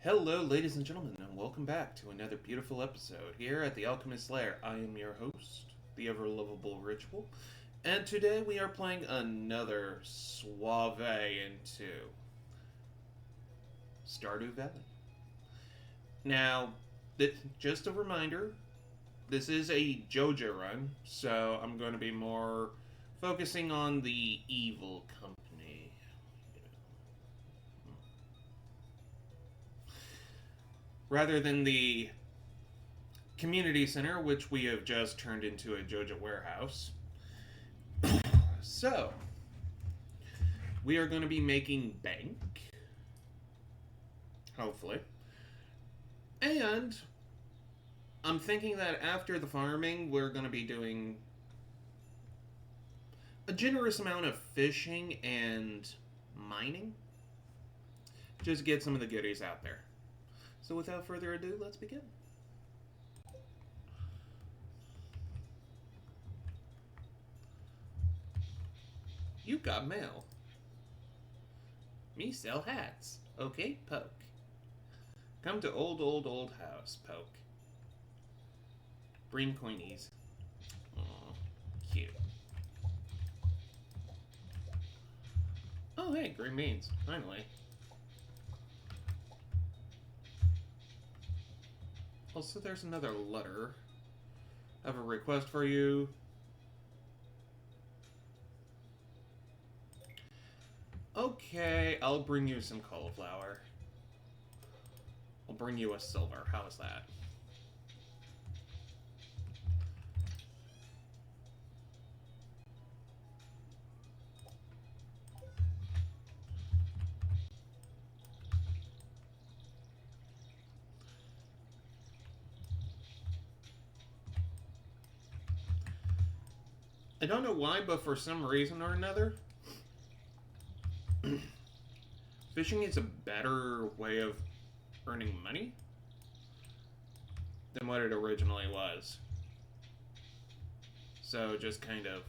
Hello, ladies and gentlemen, and welcome back to another beautiful episode here at the Alchemist's Lair. I am your host, the ever lovable Ritual, and today we are playing another Suave into Stardew Valley. Now, just a reminder, this is a Joja run, so I'm going to be more focusing on the evil company. Rather than the community center, which we have just turned into a Joja warehouse. So, we are going to be making bank, hopefully. And I'm thinking that after the farming, we're going to be doing a generous amount of fishing and mining. Just get some of the goodies out there. So without further ado, let's begin. You got mail. Me sell hats. Okay, Poke. Come to old house, Poke. Bring coinies. Aw, cute. Oh hey, green beans. Finally. Also, there's another letter. I have a request for you. Okay, I'll bring you some cauliflower. I'll bring you a silver. How is that? I don't know why, but for some reason or another, fishing is a better way of earning money than what it originally was. So just kind of...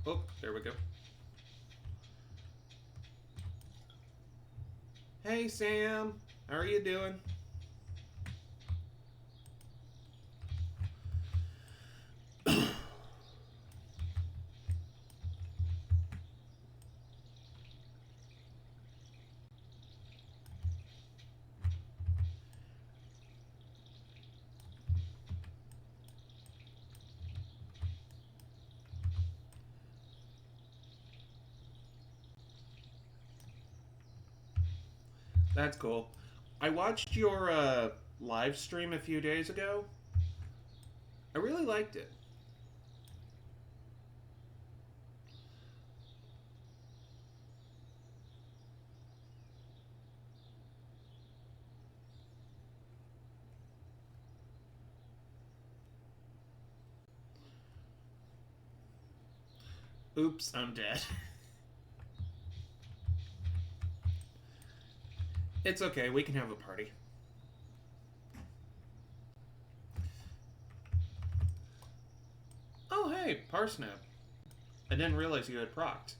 Oh, there we go. Hey, Sam. How are you doing? That's cool. I watched your live stream a few days ago. I really liked it. Oops, I'm dead. It's okay, we can have a party. Oh, hey, Parsnip. I didn't realize you had procced.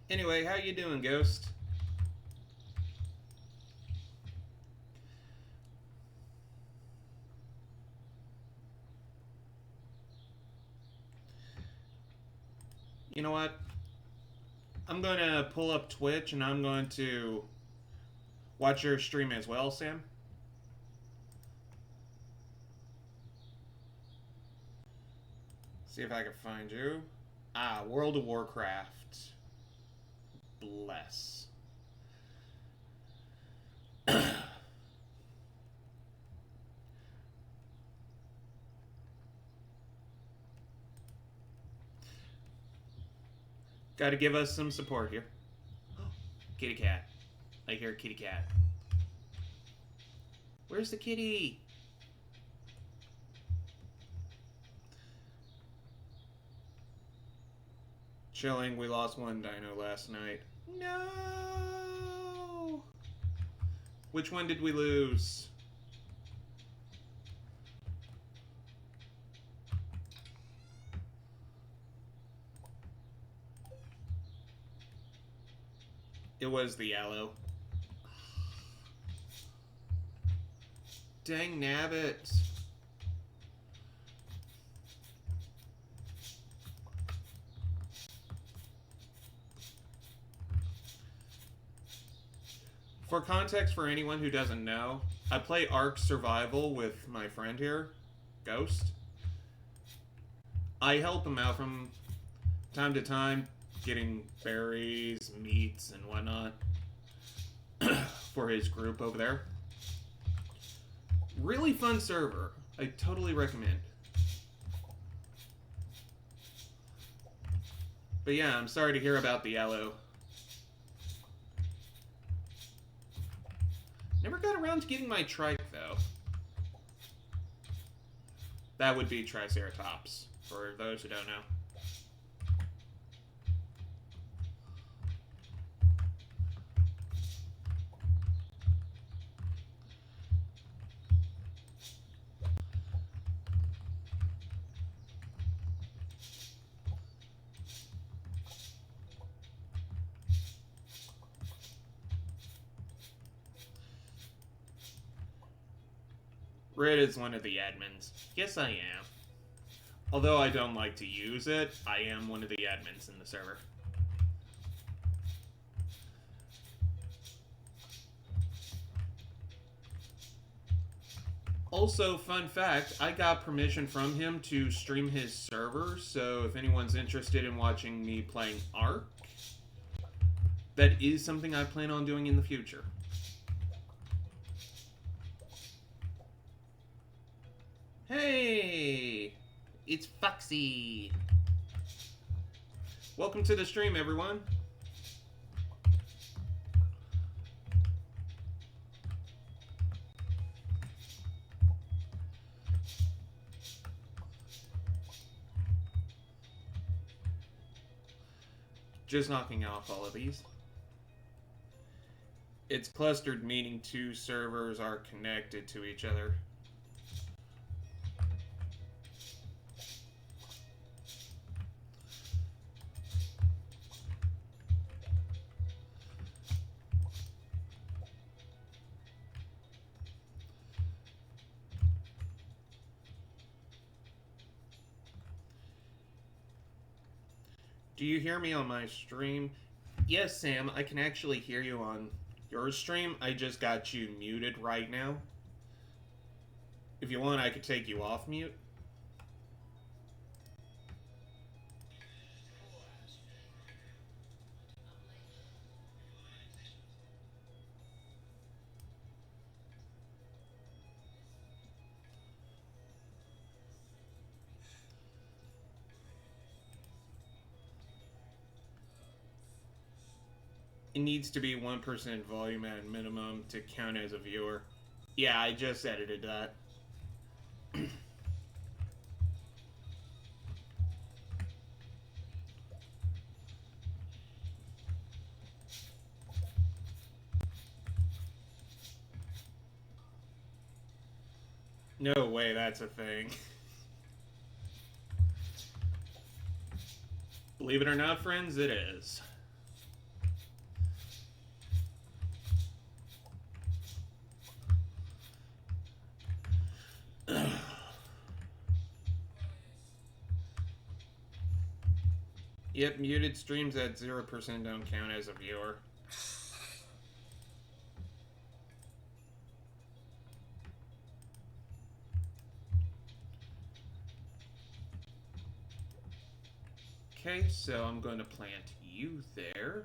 Anyway, how you doing, Ghost? You know what? I'm going to pull up Twitch and I'm going to watch your stream as well, Sam. See if I can find you. Ah, World of Warcraft. Bless. Gotta give us some support here. Kitty cat. I hear kitty cat. Where's the kitty? Chilling, we lost one dino last night. No! Which one did we lose? It was the yellow. Dang nabbit. For context for anyone who doesn't know, I play Ark Survival with my friend here, Ghost. I help him out from time to time, getting berries, meats, and whatnot for his group over there. Really fun server. I totally recommend. But yeah, I'm sorry to hear about the yellow. Never got around to getting my trike, though. That would be Triceratops, for those who don't know. Red is one of the admins. Yes, I am. Although I don't like to use it, I am one of the admins in the server. Also, fun fact, I got permission from him to stream his server, so if anyone's interested in watching me playing Ark, that is something I plan on doing in the future. Hey! It's Foxy! Welcome to the stream, everyone. Just knocking off all of these. It's clustered, meaning two servers are connected to each other. Do you hear me on my stream? Yes, Sam, I can actually hear you on your stream. I just got you muted right now. If you want, I could take you off mute. It needs to be 1% volume at minimum to count as a viewer. Yeah, I just edited that. No way, that's a thing. Believe it or not, friends, it is. Yep, muted streams at 0% don't count as a viewer. Okay, so I'm going to plant you there.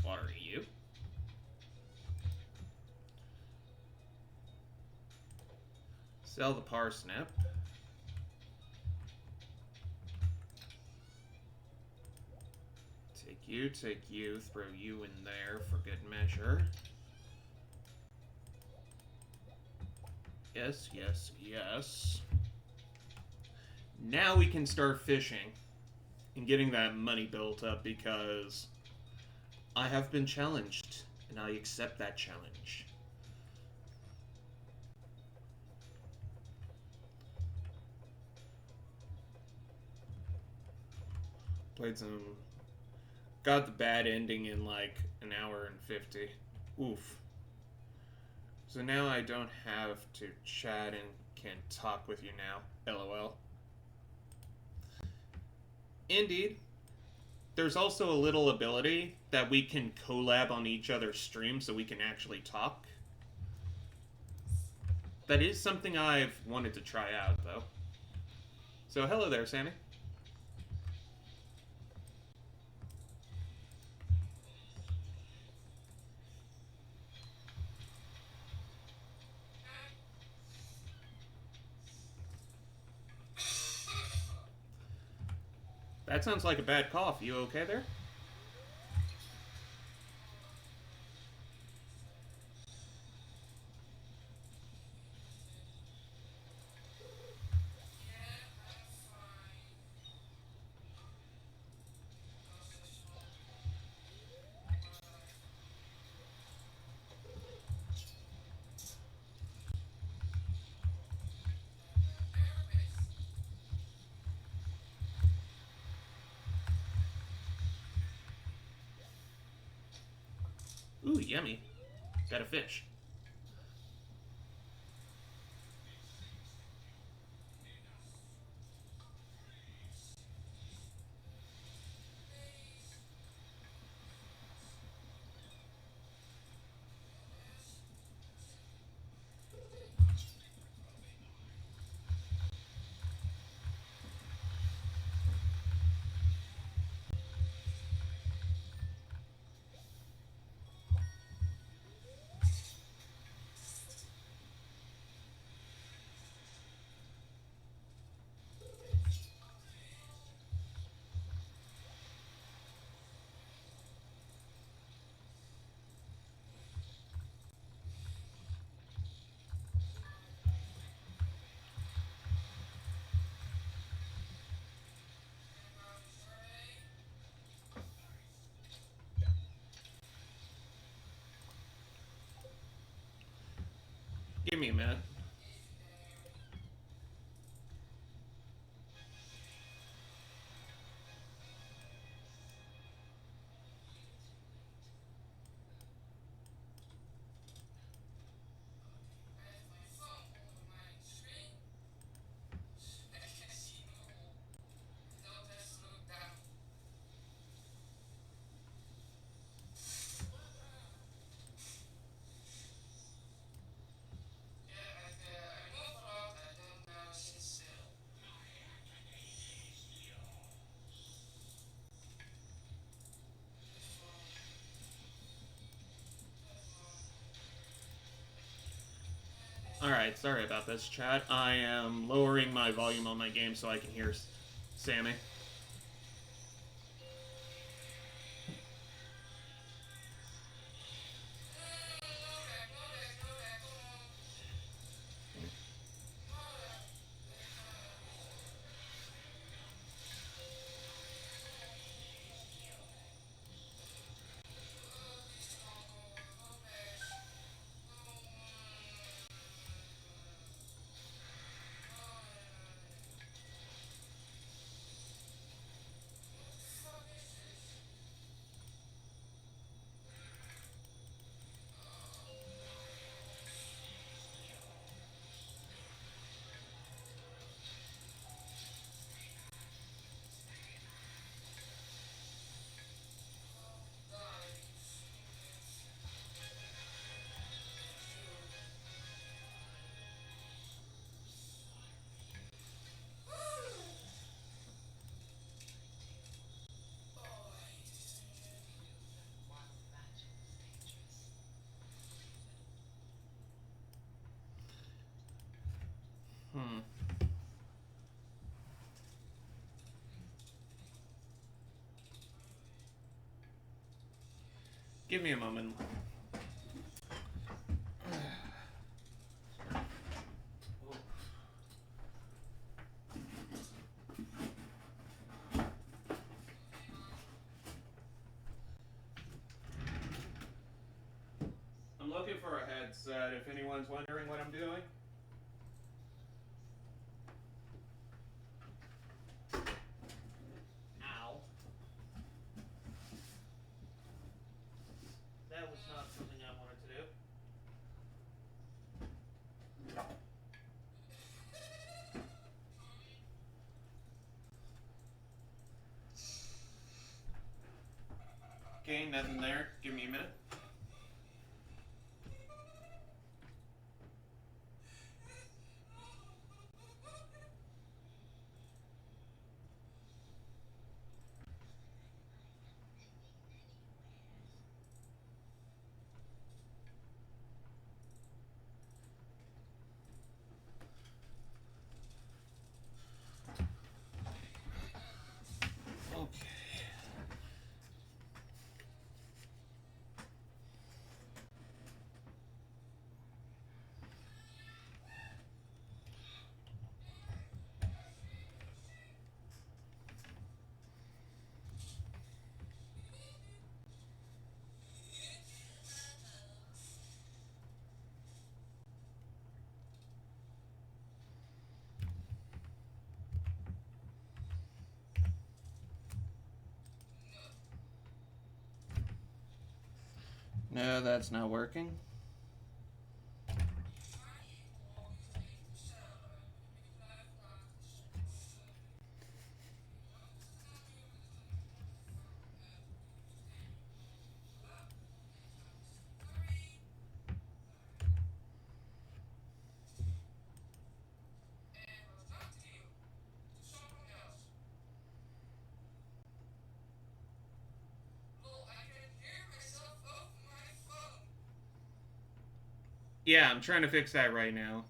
Water you. Sell the parsnip. Take you, throw you in there for good measure. Yes, yes, yes. Now we can start fishing and getting that money built up because I have been challenged and I accept that challenge. Played some. Got the bad ending in like an hour and 50. Oof. So now I don't have to chat and can talk with you now. LOL. Indeed. There's also a little ability that we can collab on each other's streams so we can actually talk. That is something I've wanted to try out, though. So hello there, Sammy. That sounds like a bad cough. You okay there? Ooh, yummy. Got a fish. Give me a minute. Alright, sorry about this, chat. I am lowering my volume on my game so I can hear Sammy. Hmm. Give me a moment. looking for a headset if anyone's wondering what I'm doing. Ow. That was not something I wanted to do. Okay, nothing there. Give me a minute. Okay. No, that's not working. Yeah, I'm trying to fix that right now.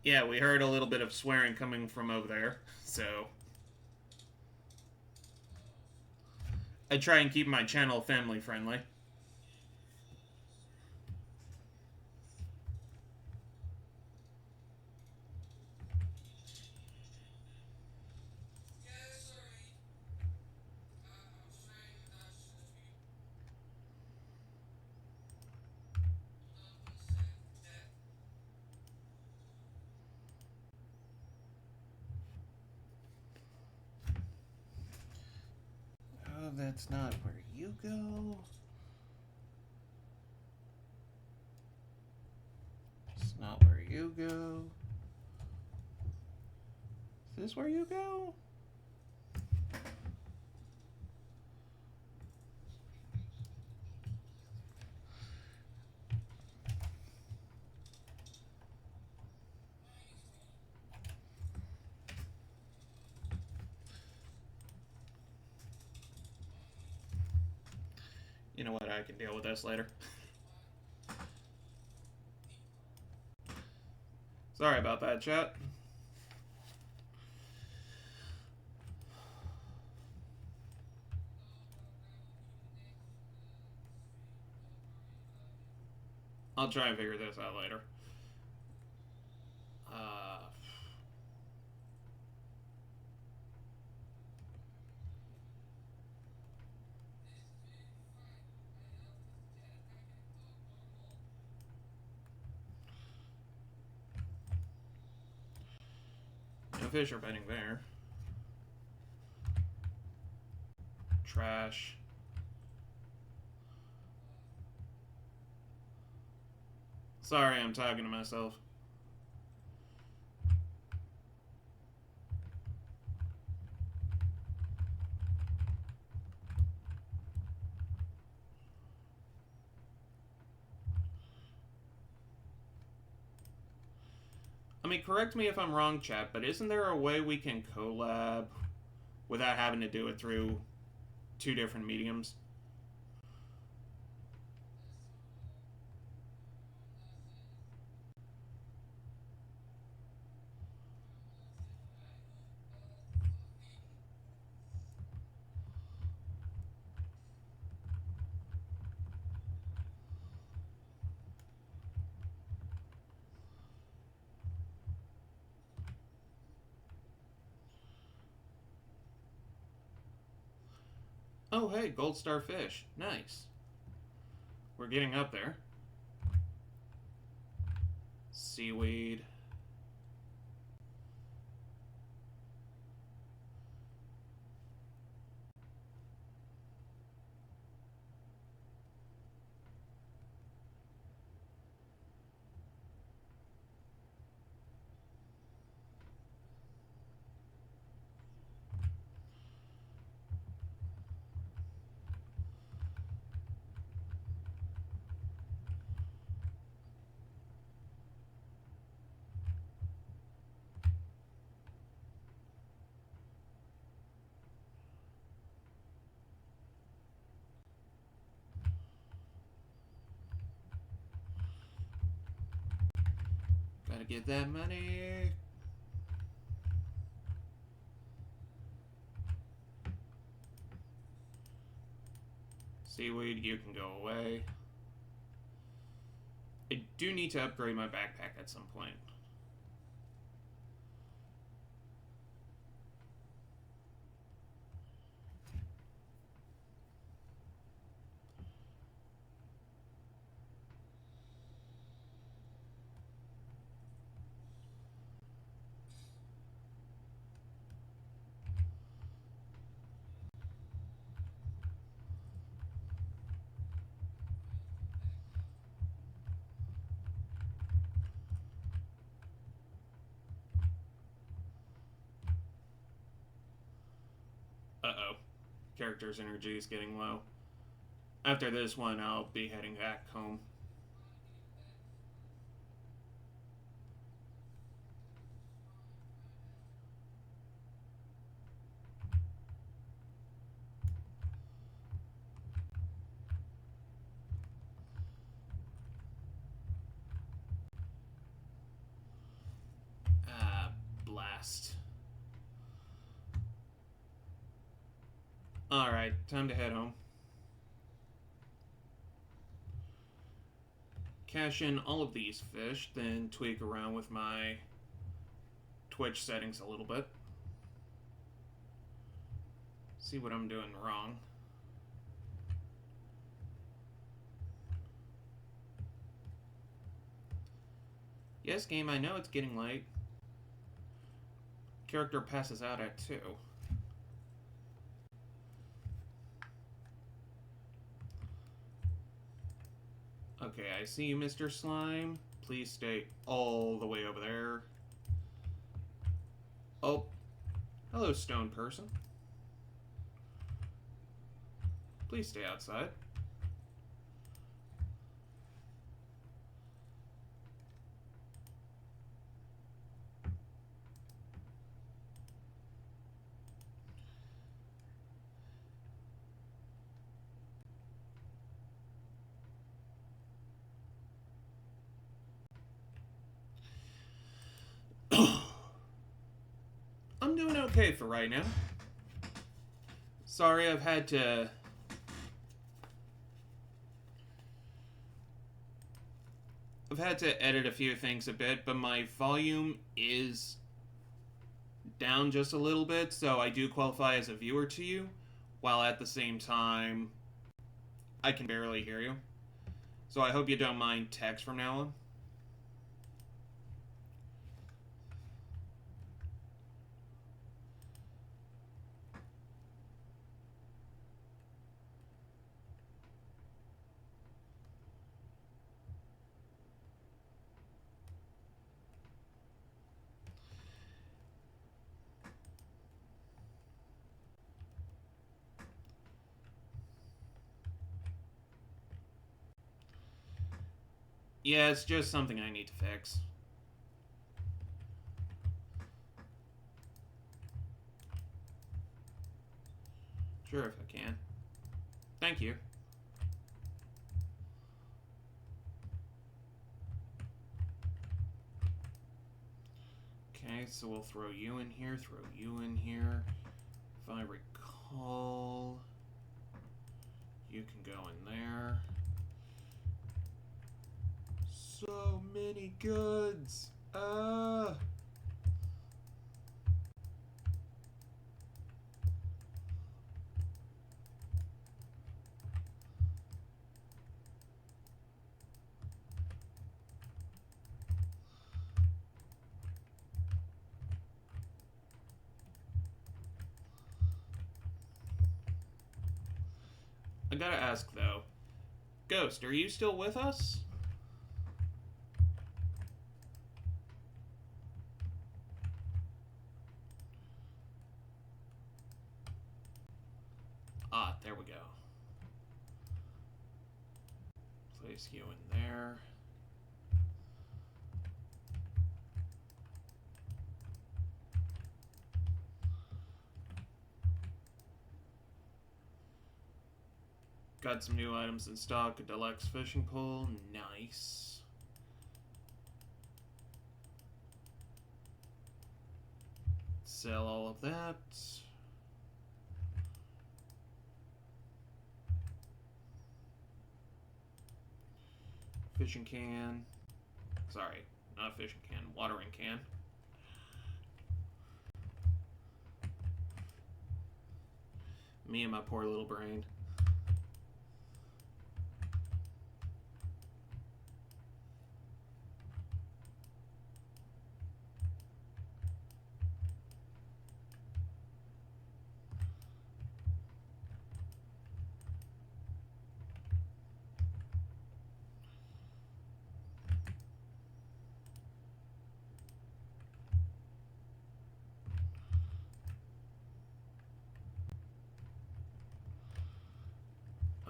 Yeah, we heard a little bit of swearing coming from over there, so I try and keep my channel family friendly. Oh, that's not where you go. It's not where you go. Is this where you go? You know what? I can deal with this later. Sorry about that, chat. I'll try and figure this out later. No fish are biting there. Trash. Sorry, I'm talking to myself. I mean, correct me if I'm wrong, chat, but isn't there a way we can collab without having to do it through two different mediums? Oh, hey, gold star fish. Nice. We're getting up there. Seaweed. Gotta get that money. Seaweed, you can go away. I do need to upgrade my backpack at some point. Uh-oh. Character's energy is getting low. After this one, I'll be heading back home. Ah, blast. Alright, time to head home. Cash in all of these fish, then tweak around with my Twitch settings a little bit. See what I'm doing wrong. Yes, game, I know it's getting late. Character passes out at 2. Okay, I see you, Mr. Slime. Please stay all the way over there. Oh. Hello, stone person. Please stay outside. I'm doing okay for right now. Sorry, I've had to edit a few things a bit, but my volume is down just a little bit, so I do qualify as a viewer to you, while at the same time, I can barely hear you. So I hope you don't mind text from now on. Yeah, it's just something I need to fix. Sure, if I can. Thank you. Okay, so we'll throw you in here, throw you in here. If I recall, you can go in there. So many goods. I gotta ask, though. Ghost, are you still with us? Ah, there we go. Place you in there. Got some new items in stock. A deluxe fishing pole. Nice. Sell all of that. Fishing can. Sorry, not a fishing can. Watering can. Me and my poor little brain.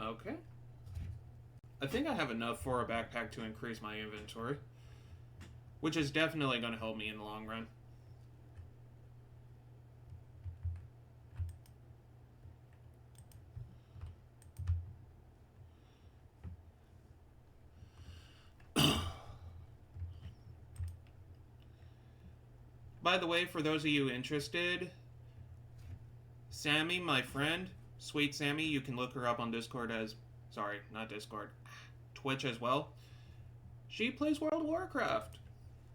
Okay. I think I have enough for a backpack to increase my inventory, which is definitely going to help me in the long run. By the way, for those of you interested, Sammy, my friend, Sweet Sammy, you can look her up on Discord as... Sorry, not Discord. Twitch as well. She plays World of Warcraft.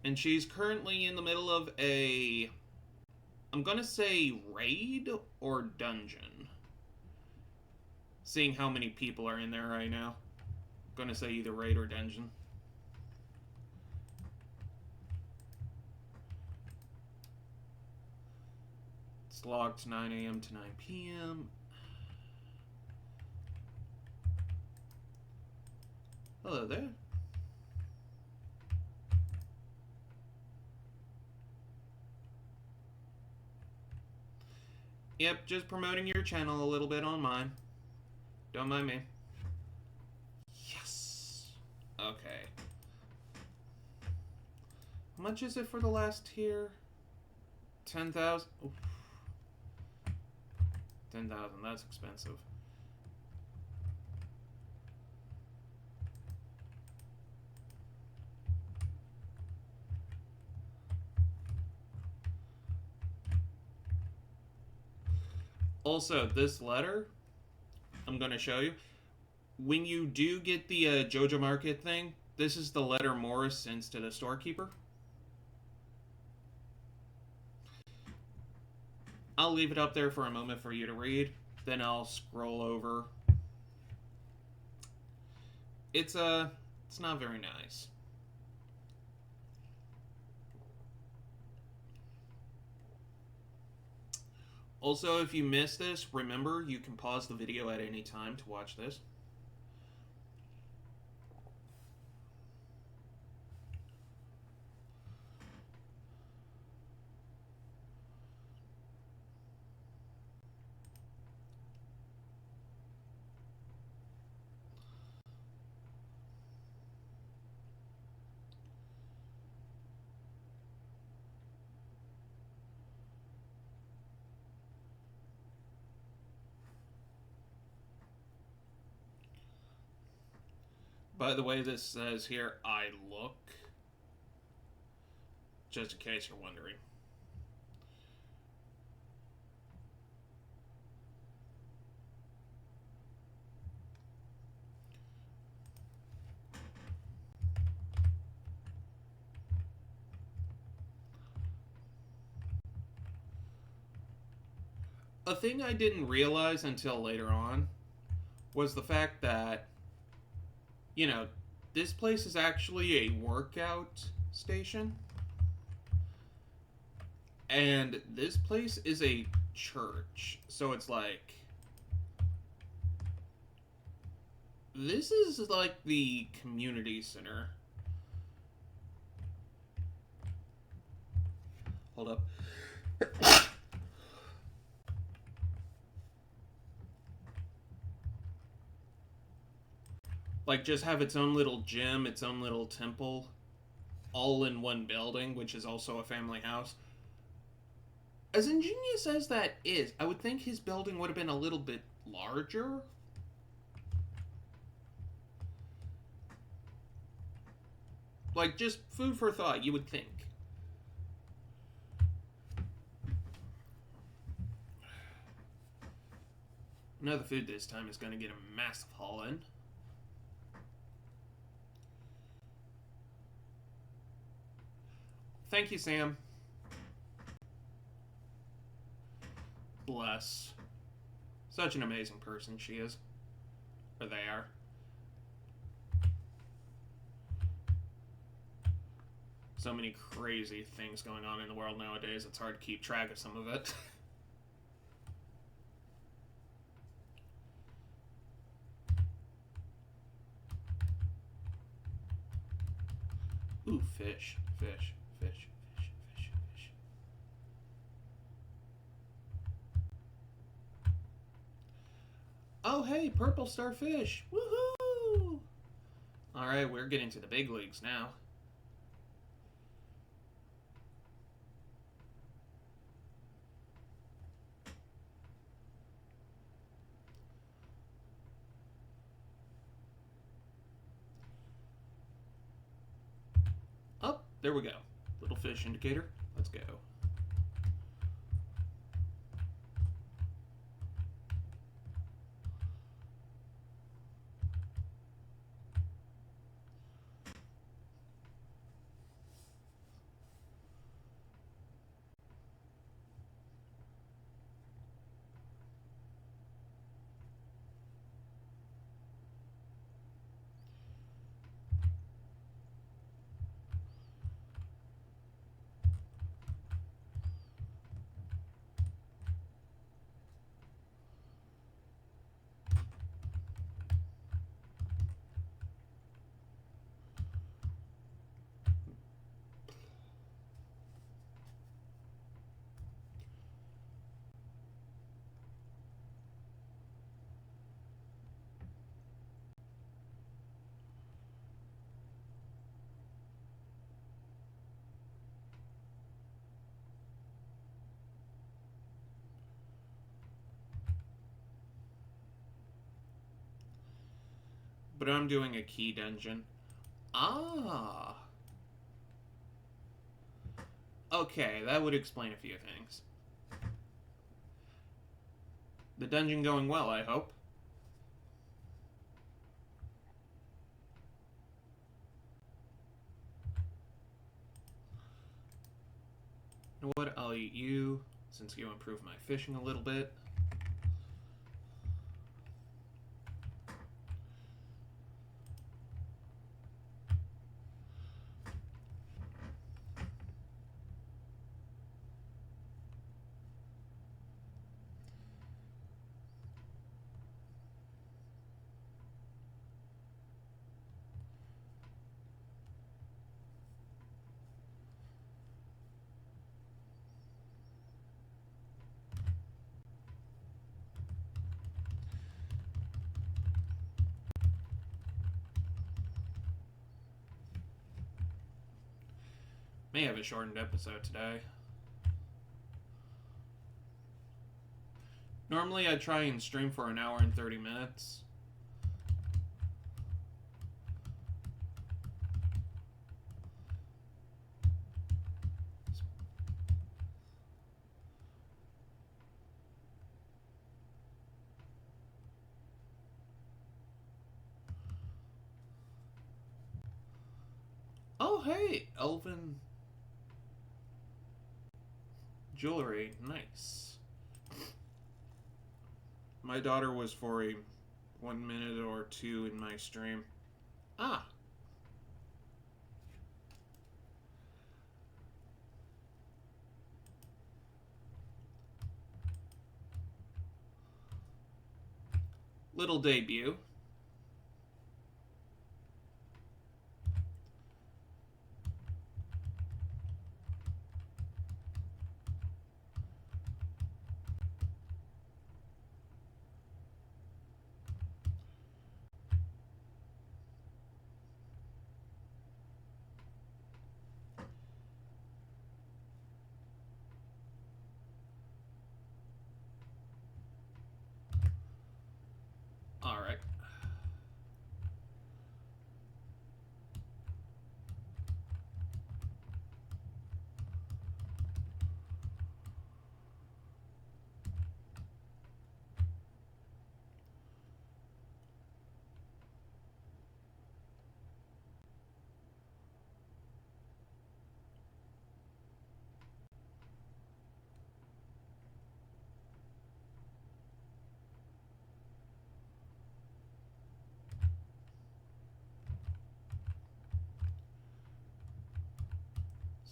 And she's currently in the middle of a... I'm gonna say raid or dungeon. Seeing how many people are in there right now. I'm gonna say either raid or dungeon. It's locked 9 a.m. to 9 p.m. Hello there. Yep, just promoting your channel a little bit on mine. Don't mind me. Yes. Okay. How much is it for the last tier? 10,000? 10,000, that's expensive. Also, this letter, I'm going to show you. When you do get the Joja Market thing, this is the letter Morris sends to the storekeeper. I'll leave it up there for a moment for you to read. Then I'll scroll over. It's not very nice. Also, if you missed this, remember you can pause the video at any time to watch this. By the way, this says here, I look. Just in case you're wondering. A thing I didn't realize until later on was the fact that, you know, this place is actually a workout station. And this place is a church. So it's like, This is like the community center. Hold up. Like, just have its own little gym, its own little temple, all in one building, which is also a family house. As ingenious as that is, I would think his building would have been a little bit larger. Like, just food for thought, you would think. Now the food this time is going to get a massive haul in. Thank you, Sam. Bless. Such an amazing person she is. Or they are. So many crazy things going on in the world nowadays, it's hard to keep track of some of it. Ooh, fish, fish, fish, fish, fish, fish. Oh, hey, purple starfish! Woohoo! Alright, we're getting to the big leagues now. Oh, there we go. Little fish indicator. Let's go. But I'm doing a key dungeon. Ah. Okay, that would explain a few things. The dungeon going well, I hope. You know what? I'll eat you, since you improve my fishing a little bit. May have a shortened episode today. Normally I try and stream for an hour and 30 minutes. Oh, hey, elven jewelry. Nice. My daughter was for a 1 minute or two in my stream. Ah. Little debut.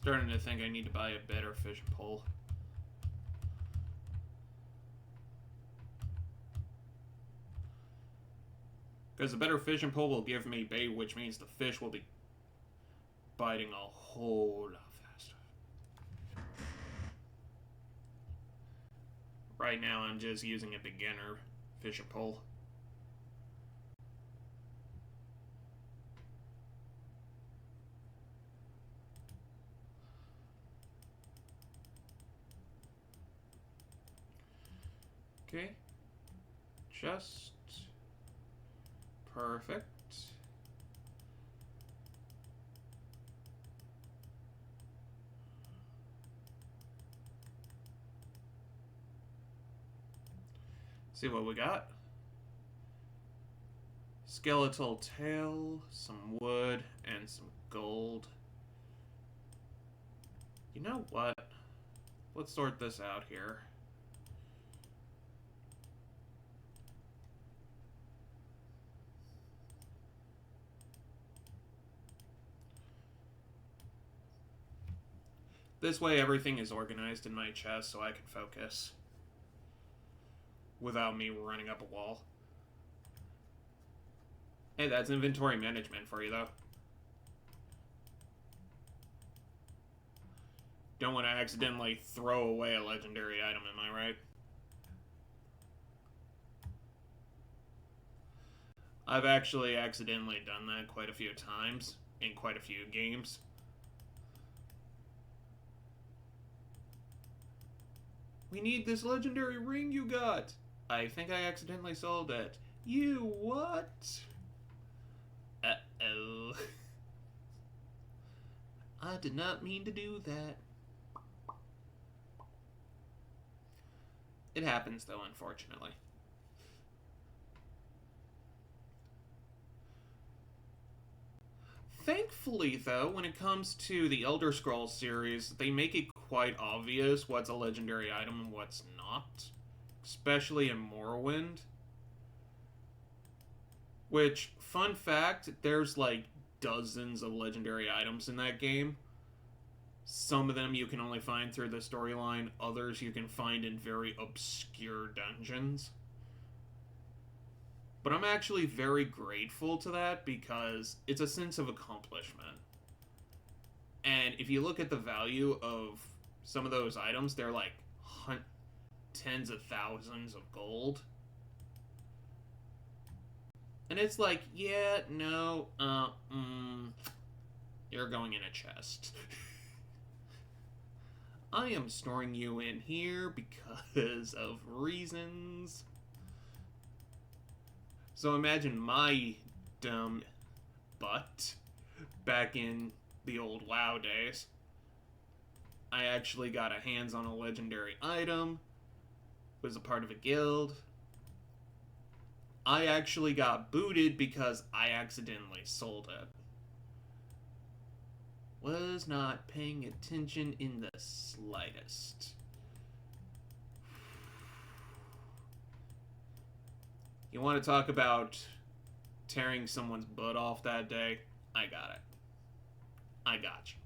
Starting to think I need to buy a better fishing pole. Because a better fishing pole will give me bait, which means the fish will be biting a whole lot faster. Right now I'm just using a beginner fishing pole. Okay. Just perfect. See what we got. Skeletal tail, some wood, and some gold. You know what? Let's sort this out here. This way everything is organized in my chest so I can focus without me running up a wall. Hey, that's inventory management for you, though. Don't want to accidentally throw away a legendary item, am I right? I've actually accidentally done that quite a few times in quite a few games. We need this legendary ring you got. I think I accidentally sold it. You what? Uh-oh. I did not mean to do that. It happens, though, unfortunately. Thankfully, though, when it comes to the Elder Scrolls series, they make it quite obvious what's a legendary item and what's not. Especially in Morrowind. Which, fun fact, there's like dozens of legendary items in that game. Some of them you can only find through the storyline, others you can find in very obscure dungeons. But I'm actually very grateful to that because it's a sense of accomplishment. And if you look at the value of some of those items, they're like tens of thousands of gold. And it's like, yeah, no, you're going in a chest. I am storing you in here because of reasons. So imagine my dumb butt back in the old WoW days. I actually got a hands on a legendary item, was a part of a guild. I actually got booted because I accidentally sold it. Was not paying attention in the slightest. You want to talk about tearing someone's butt off that day? I got it. I got you.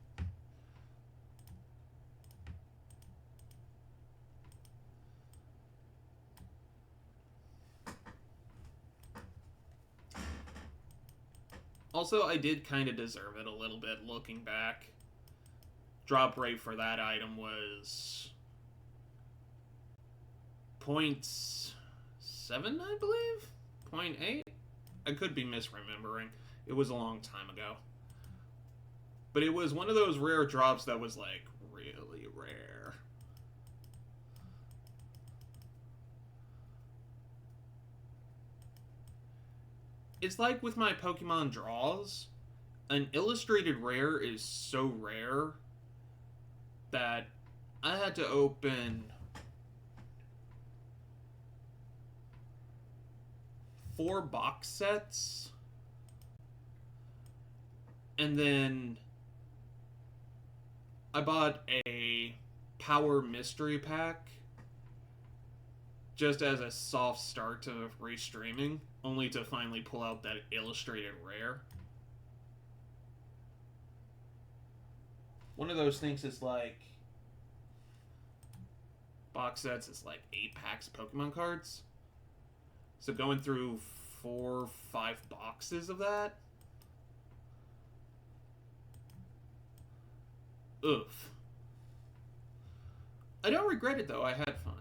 Also, I did kind of deserve it a little bit looking back. Drop rate for that item was 0.7, I believe? 0.8? I could be misremembering. It was a long time ago. But it was one of those rare drops that was, like, really rare. It's like with my Pokemon draws, an illustrated rare is so rare that I had to open 4 box sets, and then I bought a Power Mystery Pack just as a soft start to restreaming, only to finally pull out that illustrated rare. One of those things is like box sets is like 8 packs of Pokemon cards. So going through 4, 5 boxes of that. Oof. I don't regret it though. I had fun.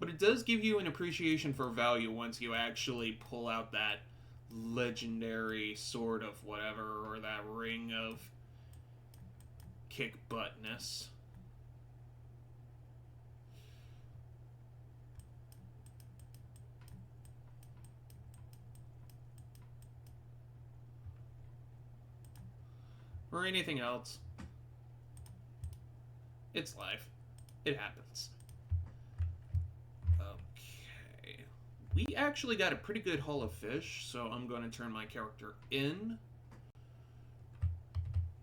But it does give you an appreciation for value once you actually pull out that legendary sword of whatever, or that ring of kick buttness. Or anything else. It's life. It happens. Okay. We actually got a pretty good haul of fish, so I'm going to turn my character in.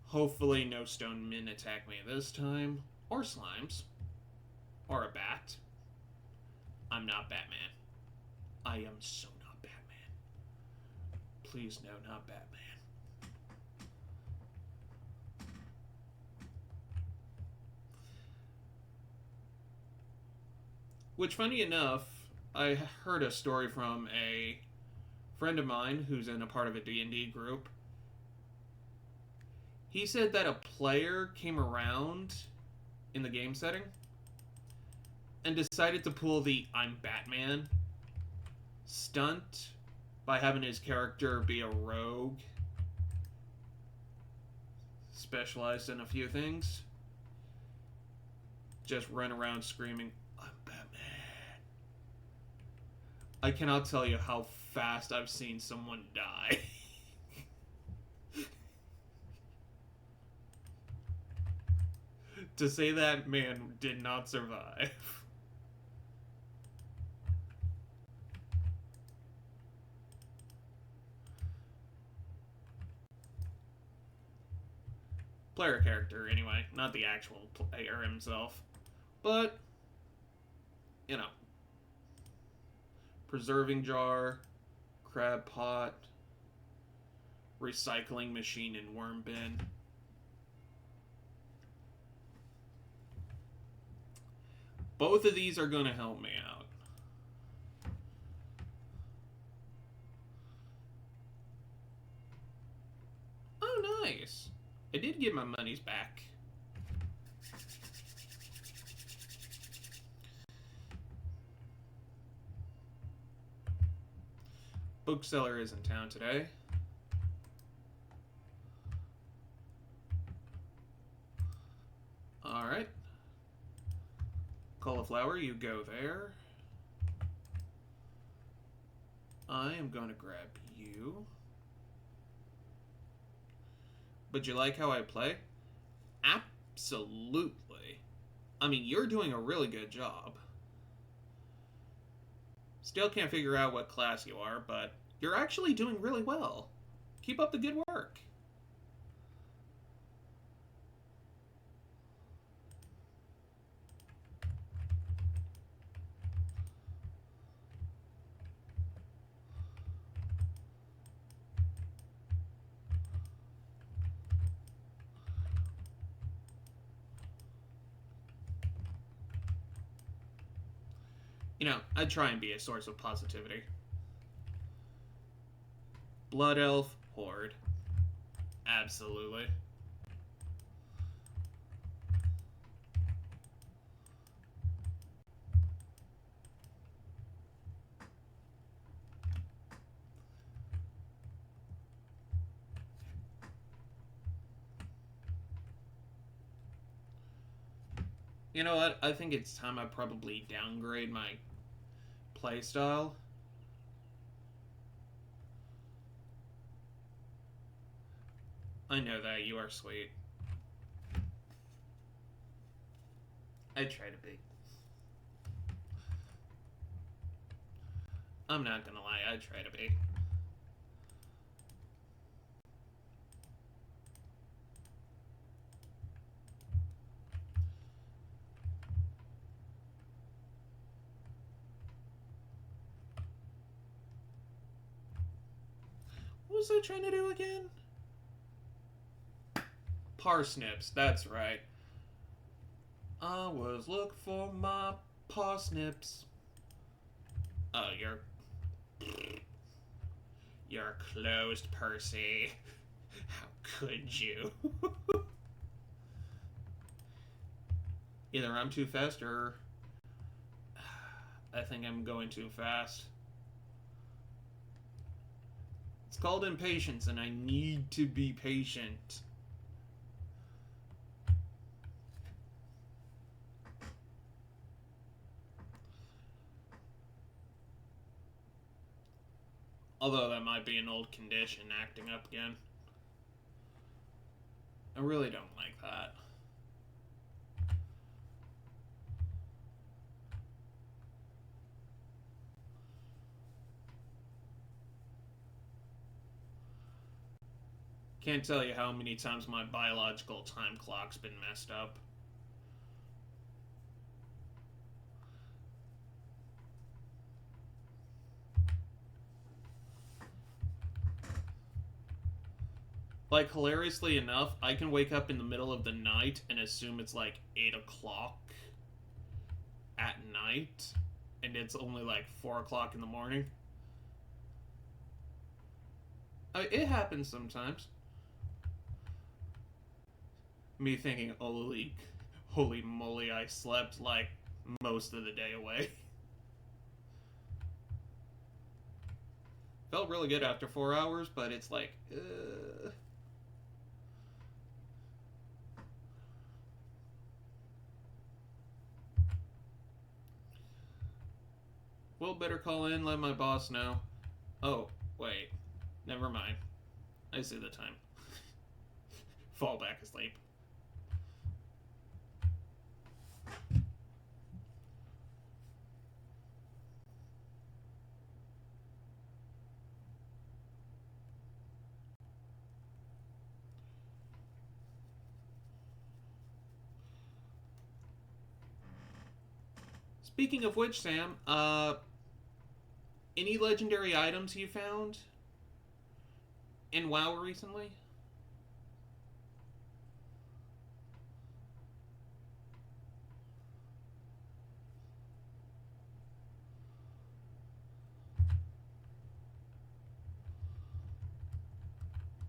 Hopefully no stone men attack me this time. Or slimes. Or a bat. I'm not Batman. I am so not Batman. Please no, not Batman. Which, funny enough, I heard a story from a friend of mine who's in a part of a D&D group. He said that a player came around in the game setting and decided to pull the I'm Batman stunt by having his character be a rogue, specialized in a few things. Just run around screaming, I'm Batman. I cannot tell you how fast I've seen someone die. To say that man did not survive. Player character, anyway, not the actual player himself. But, you know, preserving jar, crab pot, recycling machine, and worm bin. Both of these are going to help me out. Oh, nice. I did get my monies back. Bookseller is in town today. Alright. Cauliflower, you go there. I am going to grab you. But you like how I play? Absolutely. I mean, you're doing a really good job. Still can't figure out what class you are, but you're actually doing really well. Keep up the good work. You know, I try and be a source of positivity. Blood Elf, Horde. Absolutely. You know what? I think it's time I probably downgrade my playstyle. I know that you are sweet. I try to be. I'm not gonna lie, I try to be. was I trying to do again? Parsnips, that's right. I was looking for my parsnips. Oh, you're closed, Percy. How could you? Either I'm too fast or I think I'm going too fast. It's called impatience, and I need to be patient. Although that might be an old condition acting up again. I really don't like that. Can't tell you how many times my biological time clock's been messed up. Like, hilariously enough, I can wake up in the middle of the night and assume it's like 8 o'clock at night, and it's only like 4 o'clock in the morning. It happens sometimes. Me thinking, holy moly, I slept like most of the day away. Felt really good after 4 hours, but it's like, Well, better call in, let my boss know. Oh, wait. Never mind. I see the time. Fall back asleep. Speaking of which, Sam, any legendary items you found in WoW recently?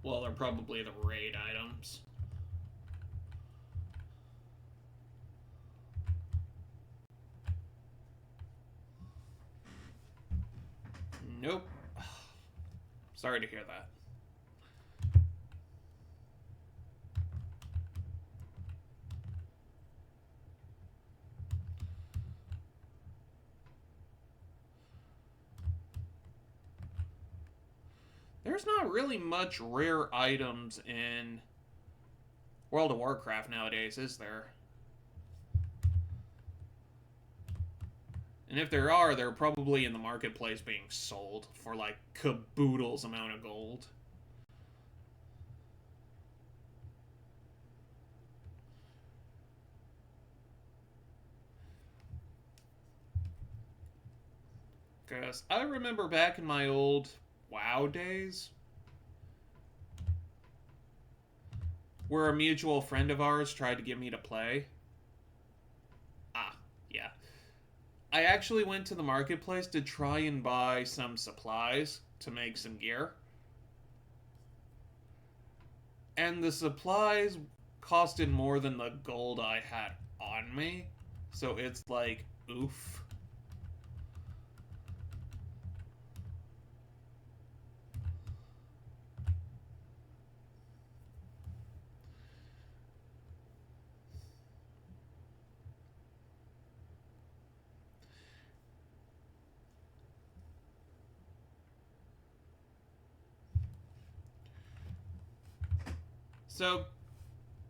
Well, they're probably the raid items. Nope. Sorry to hear that. There's not really much rare items in World of Warcraft nowadays, is there? And if there are, they're probably in the marketplace being sold for like caboodles amount of gold. Because I remember back in my old WoW days, where a mutual friend of ours tried to get me to play. Ah, yeah. I actually went to the marketplace to try and buy some supplies to make some gear. And the supplies costed more than the gold I had on me. So it's like, oof. So,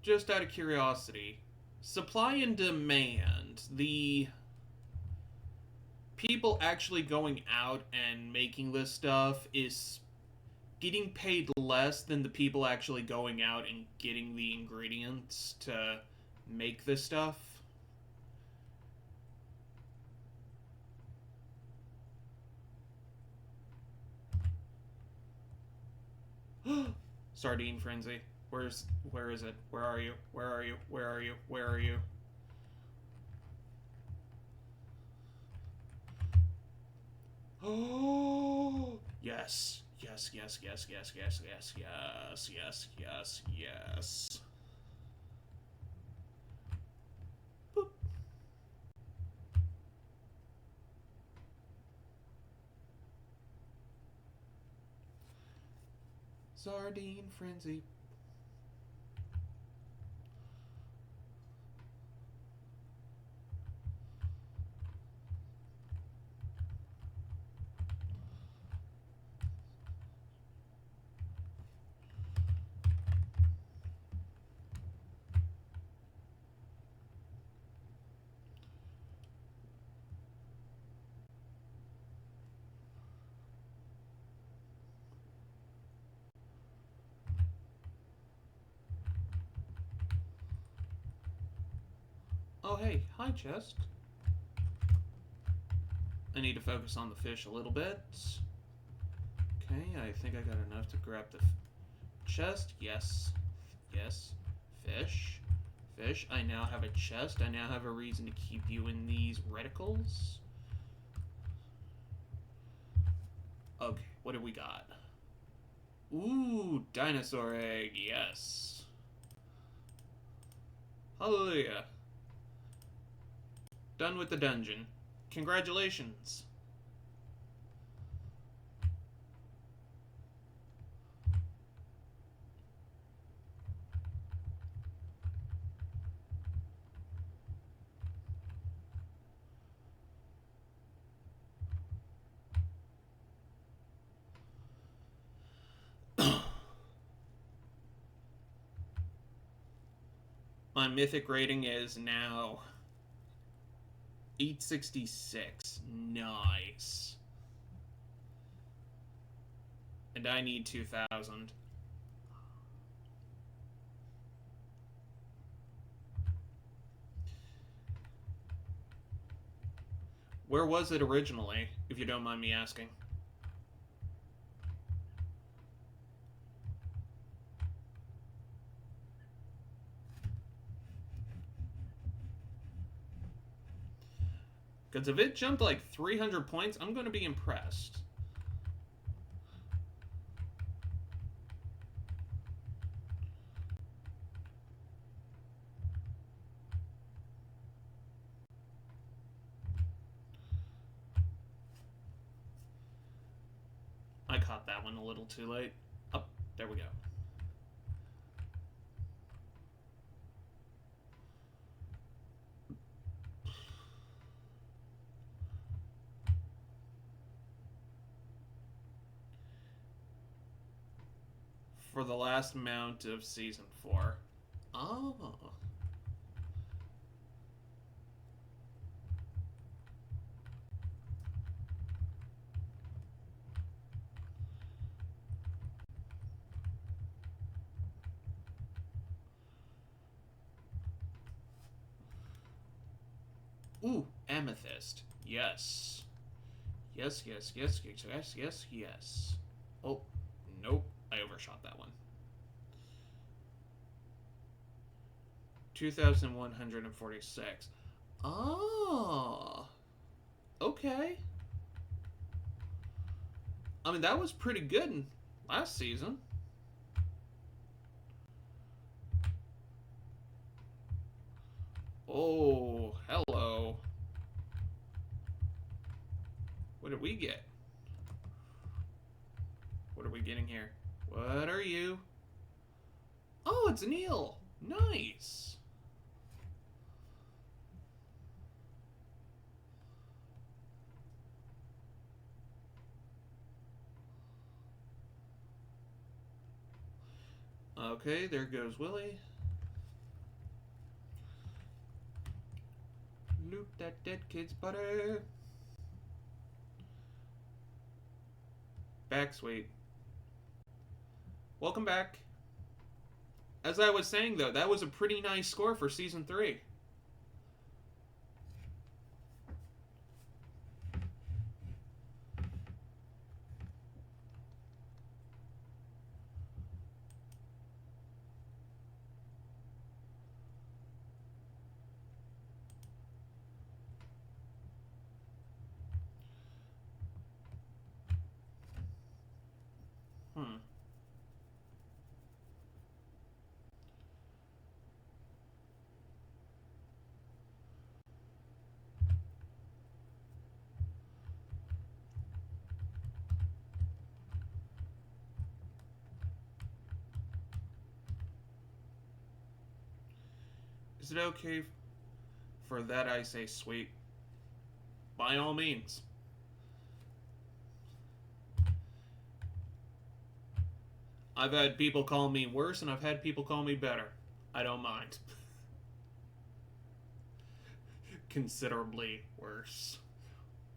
just out of curiosity, supply and demand, the people actually going out and making this stuff is getting paid less than the people actually going out and getting the ingredients to make this stuff. Sardine Frenzy. Where is it? Where are you? Where are you? Where are you? Where are you? Oh yes. Yes, yes, yes, yes, yes, yes, yes, yes, yes, yes. Boop. Sardine Frenzy. Oh hey, hi chest. I need to focus on the fish a little bit. Okay, I think I got enough to grab the chest. Yes. Yes. Fish. Fish. I now have a chest. I now have a reason to keep you in these reticles. Okay, what do we got? Ooh, dinosaur egg. Yes. Hallelujah. Done with the dungeon. Congratulations. My mythic rating is now 866. Nice. And I need 2,000. Where was it originally, if you don't mind me asking? Because if it jumped like 300 points, I'm going to be impressed. I caught that one a little too late. Oh, there we go. For the last mount of Season 4. Oh. Ooh, amethyst. Yes. Yes, yes, yes, yes, yes, yes, yes. Oh, nope. I overshot that one. 2,146. Oh. Okay. I mean, that was pretty good last season. Oh, hello. What did we get? What are we getting here? What are you? Oh, it's an eel. Nice. Okay, there goes Willie. Loot that dead kid's butter. Back, sweet. Welcome back. As I was saying, though, that was a pretty nice score for Season 3. Hmm. Is it okay for that I say sweet? By all means. I've had people call me worse, and I've had people call me better. I don't mind. Considerably worse.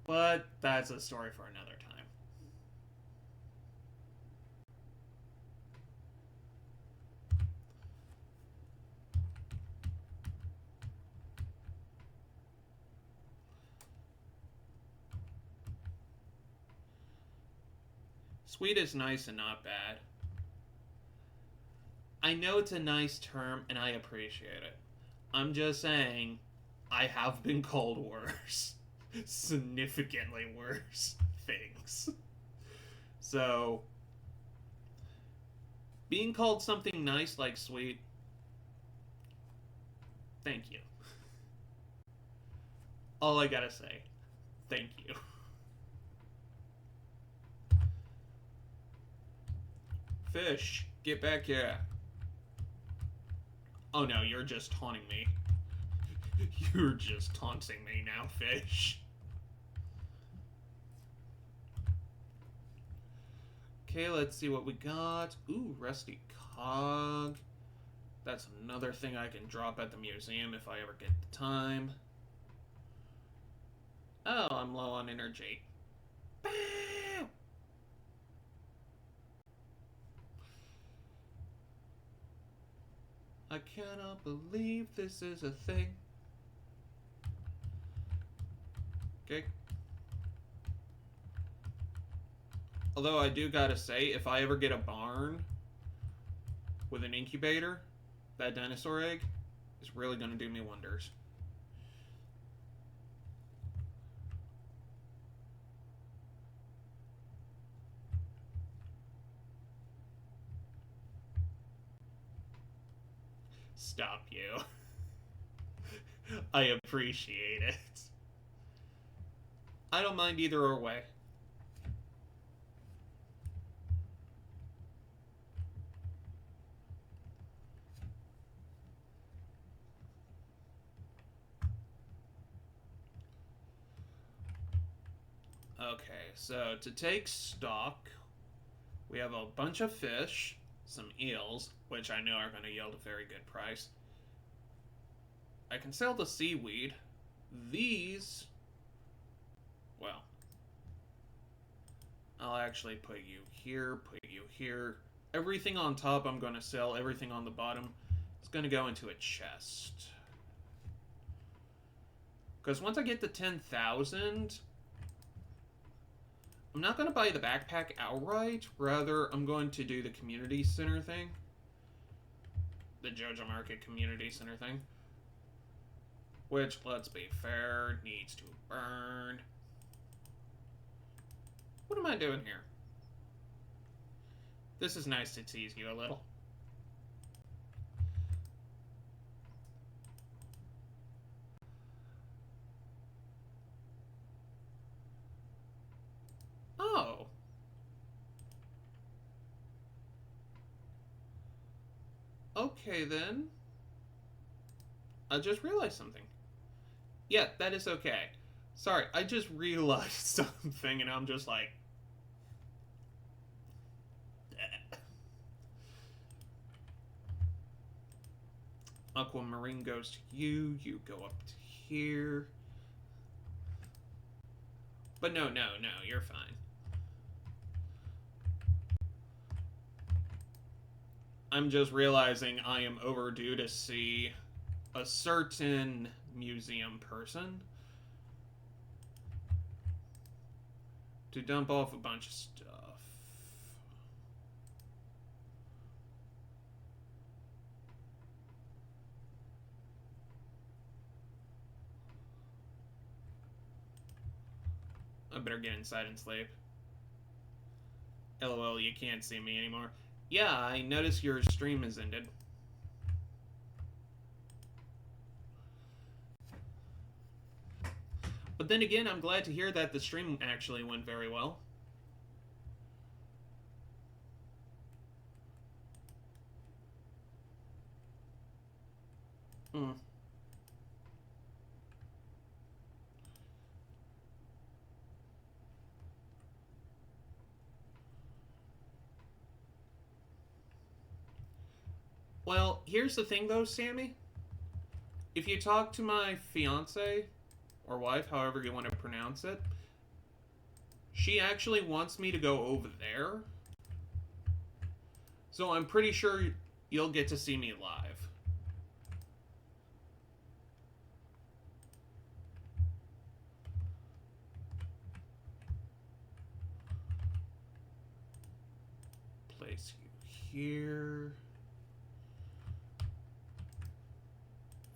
But that's a story for another time. Sweet is nice and not bad. I know it's a nice term, and I appreciate it. I'm just saying, I have been called worse. Significantly worse things. So, being called something nice like sweet, thank you. All I gotta say, thank you. Fish, get back here. Oh no, you're just taunting me. You're just taunting me now, fish. Okay, let's see what we got. Ooh, rusty cog. That's another thing I can drop at the museum if I ever get the time. Oh, I'm low on energy. Bow! I cannot believe this is a thing. Okay. Although I do gotta say, if I ever get a barn with an incubator, that dinosaur egg is really gonna do me wonders. Stop you. I appreciate it. I don't mind either way. Okay, so to take stock, we have a bunch of fish, some eels, which I know are going to yield a very good price. I can sell the seaweed. These, well, I'll actually put you here, put you here. Everything on top I'm going to sell, everything on the bottom is going to go into a chest. Because once I get to 10,000, I'm not going to buy the backpack outright. Rather, I'm going to do the community center thing. The Joja Market Community Center thing. Which, let's be fair, needs to burn. What am I doing here? This is nice to tease you a little. Oh. Okay, then. I just realized something. Yeah, that is okay. Sorry, I just realized something and I'm just like... Aquamarine goes to you, you go up to here. But no, you're fine. I'm just realizing I am overdue to see a certain museum person to dump off a bunch of stuff. I better get inside and sleep. LOL, you can't see me anymore. Yeah, I noticed your stream has ended. But then again, I'm glad to hear that the stream actually went very well. Hmm. Well, here's the thing though, Sammy. If you talk to my fiance or wife, however you want to pronounce it, she actually wants me to go over there. So I'm pretty sure you'll get to see me live. Place you here.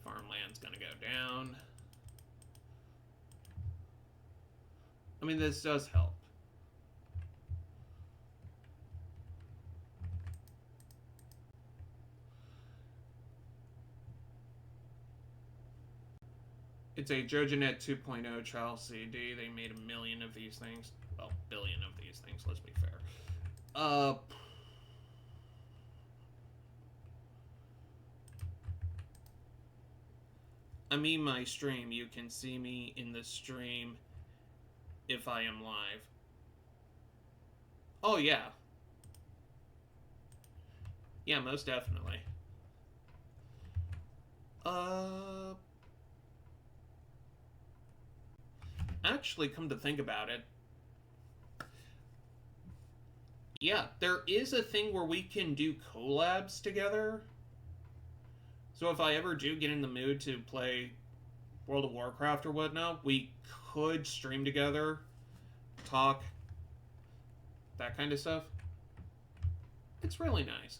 Farmland's gonna go down. I mean, this does help. It's a JojaNet 2.0 trial CD. They made a million of these things. Well, billion of these things, let's be fair. I mean my stream. You can see me in the stream if I am live. Oh, yeah. Yeah, most definitely. Actually, come to think about it, yeah, there is a thing where we can do collabs together. So if I ever do get in the mood to play World of Warcraft or whatnot, we could stream together, talk, that kind of stuff. It's really nice.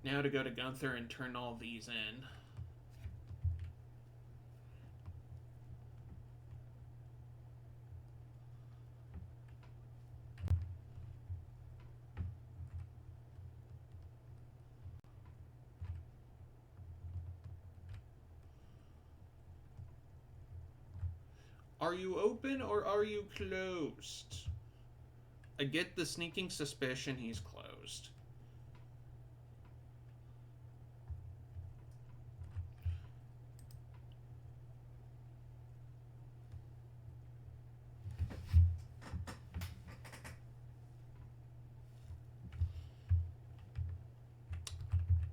Now to go to Gunther and turn all these in. Are you open or are you closed? I get the sneaking suspicion he's closed.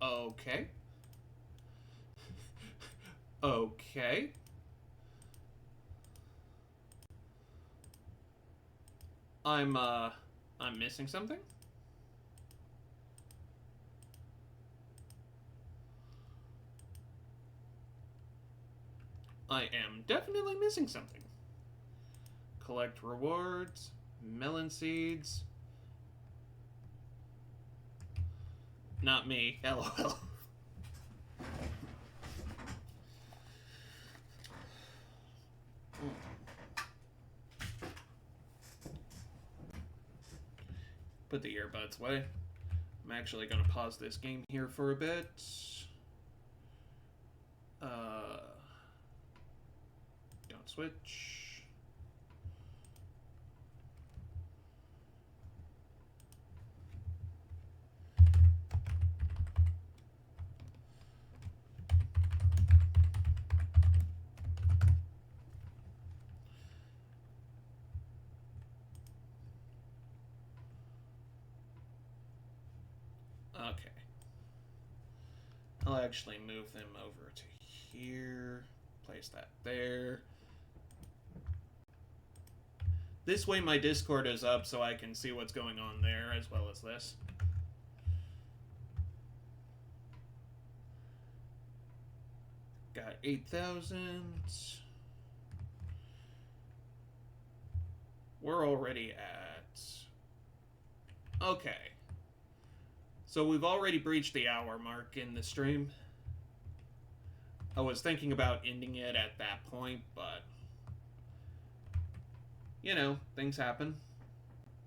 Okay. Okay. I'm missing something? I am definitely missing something. Collect rewards, melon seeds. Not me, lol. Put the earbuds away. I'm actually going to pause this game here for a bit. Don't switch. Okay. I'll actually move them over to here. Place that there. This way my Discord is up so I can see what's going on there as well as this. Got 8,000. We're already at... Okay. So we've already breached the hour mark in the stream. I was thinking about ending it at that point, but you know, things happen.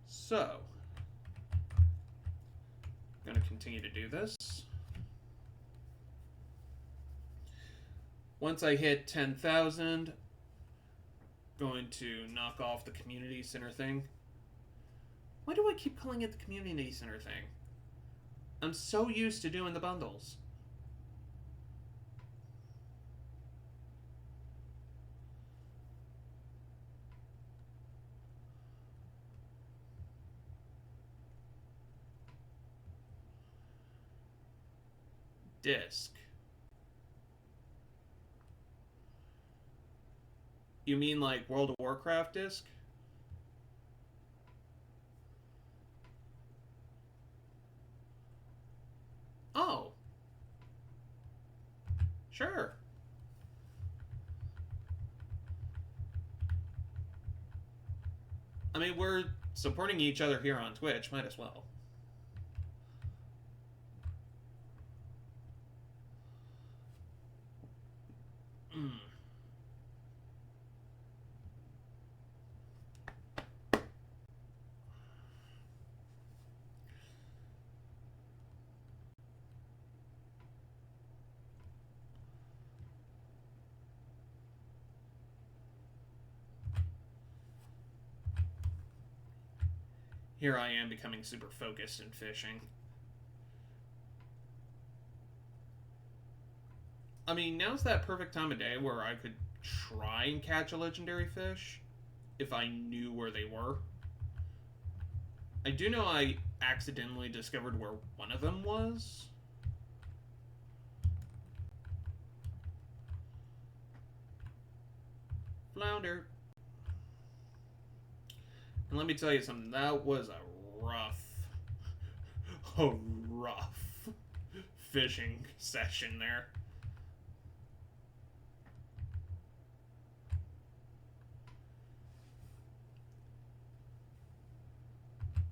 So, I'm going to continue to do this. Once I hit 10,000, going to knock off the community center thing. Why do I keep calling it the community center thing? I'm so used to doing the bundles. Disc. You mean like World of Warcraft disc? Oh, sure. I mean, we're supporting each other here on Twitch. Might as well. Mm. Here I am becoming super focused in fishing. I mean, now's that perfect time of day where I could try and catch a legendary fish if I knew where they were. I do know I accidentally discovered where one of them was. Flounder. And let me tell you something, that was a rough fishing session there.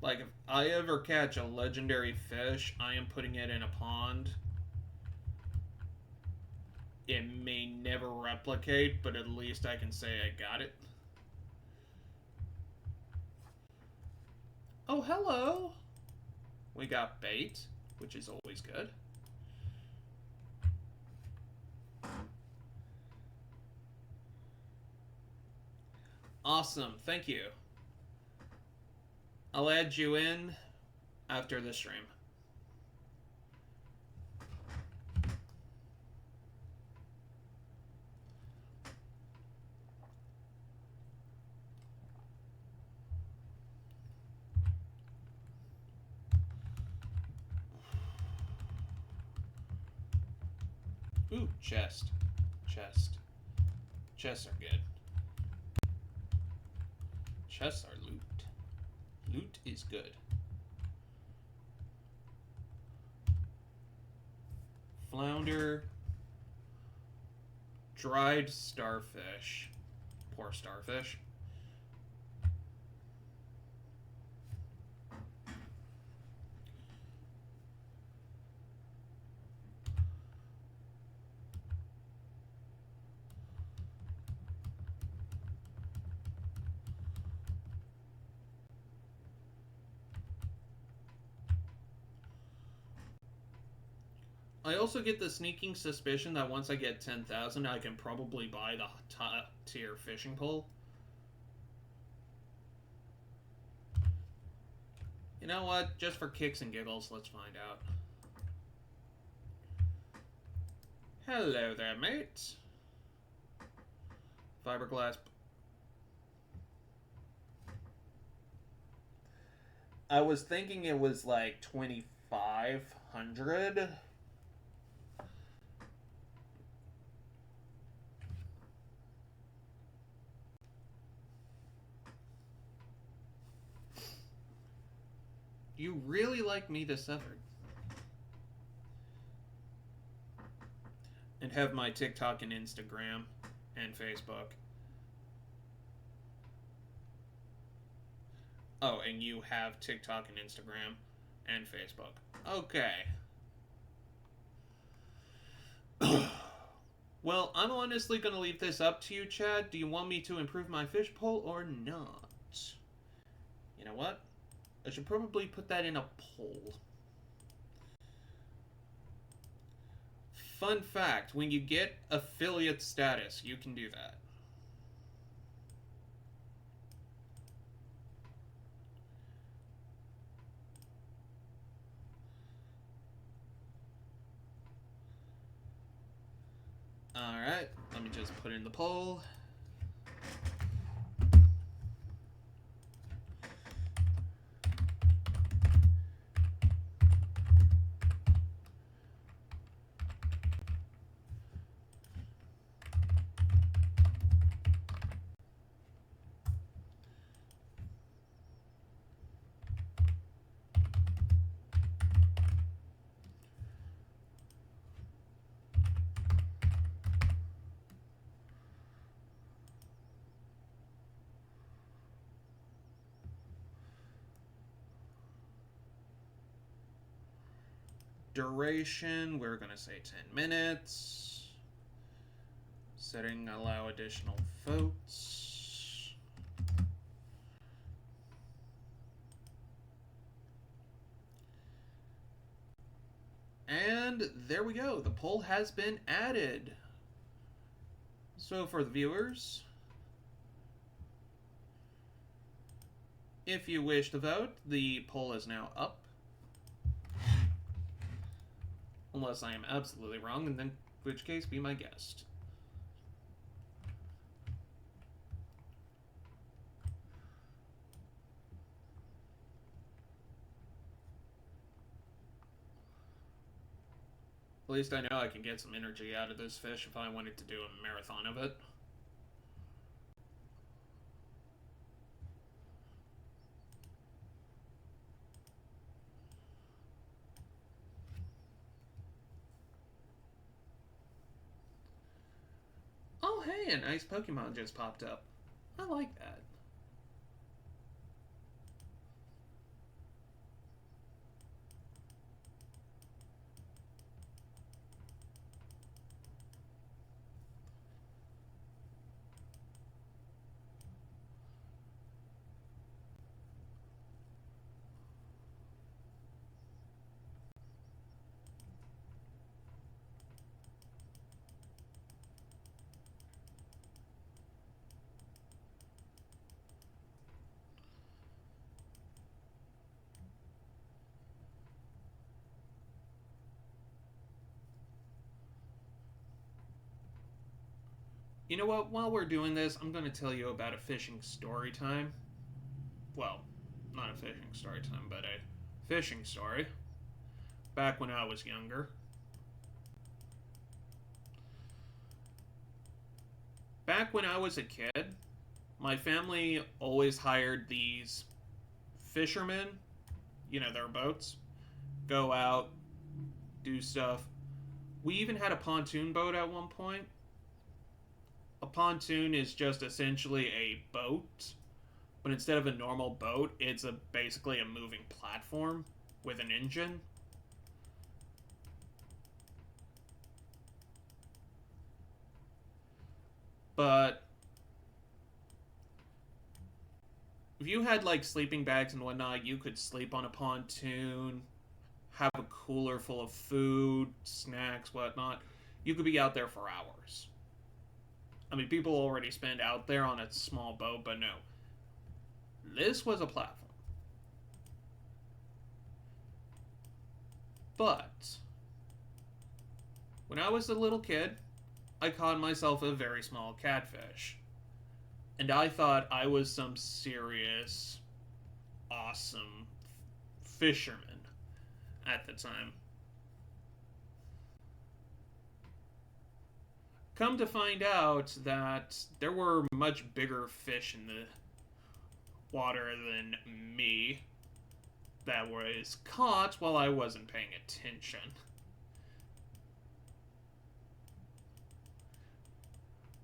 Like, if I ever catch a legendary fish, I am putting it in a pond. It may never replicate, but at least I can say I got it. Oh, hello! We got bait, which is always good. Awesome, thank you. I'll add you in after the stream. Ooh, chest. Chest. Chests are good. Chests are loot. Loot is good. Flounder. Dried starfish. Poor starfish. I also get the sneaking suspicion that once I get 10,000, I can probably buy the top tier fishing pole. You know what? Just for kicks and giggles, let's find out. Hello there, mate. Fiberglass. I was thinking it was like 2,500. You really like me this effort. And have my TikTok and Instagram and Facebook. Oh, and you have TikTok and Instagram and Facebook. Okay. Well, I'm honestly going to leave this up to you, Chad. Do you want me to improve my fish pole or not? You know what? I should probably put that in a poll. Fun fact, when you get affiliate status, you can do that. Alright, let me just put in the poll. Duration, we're going to say 10 minutes. Setting allow additional votes. And there we go. The poll has been added. So for the viewers, if you wish to vote, the poll is now up. Unless I am absolutely wrong, and then in which case be my guest. At least I know I can get some energy out of this fish if I wanted to do a marathon of it. Oh hey, a nice Pokemon just popped up. I like that. You know what? While we're doing this, I'm going to tell you about a fishing story time. Well, not a fishing story time, but a fishing story. Back when I was younger. Back when I was a kid, my family always hired these fishermen, you know, their boats, go out, do stuff. We even had a pontoon boat at one point. A pontoon is just essentially a boat, but instead of a normal boat, it's basically a moving platform with an engine. But if you had like sleeping bags and whatnot, you could sleep on a pontoon, have a cooler full of food, snacks, whatnot. You could be out there for hours. I mean, people already spend out there on a small boat, but no. This was a platform. But when I was a little kid, I caught myself a very small catfish. And I thought I was some serious, awesome fisherman at the time. Come to find out that there were much bigger fish in the water than me that was caught while I wasn't paying attention.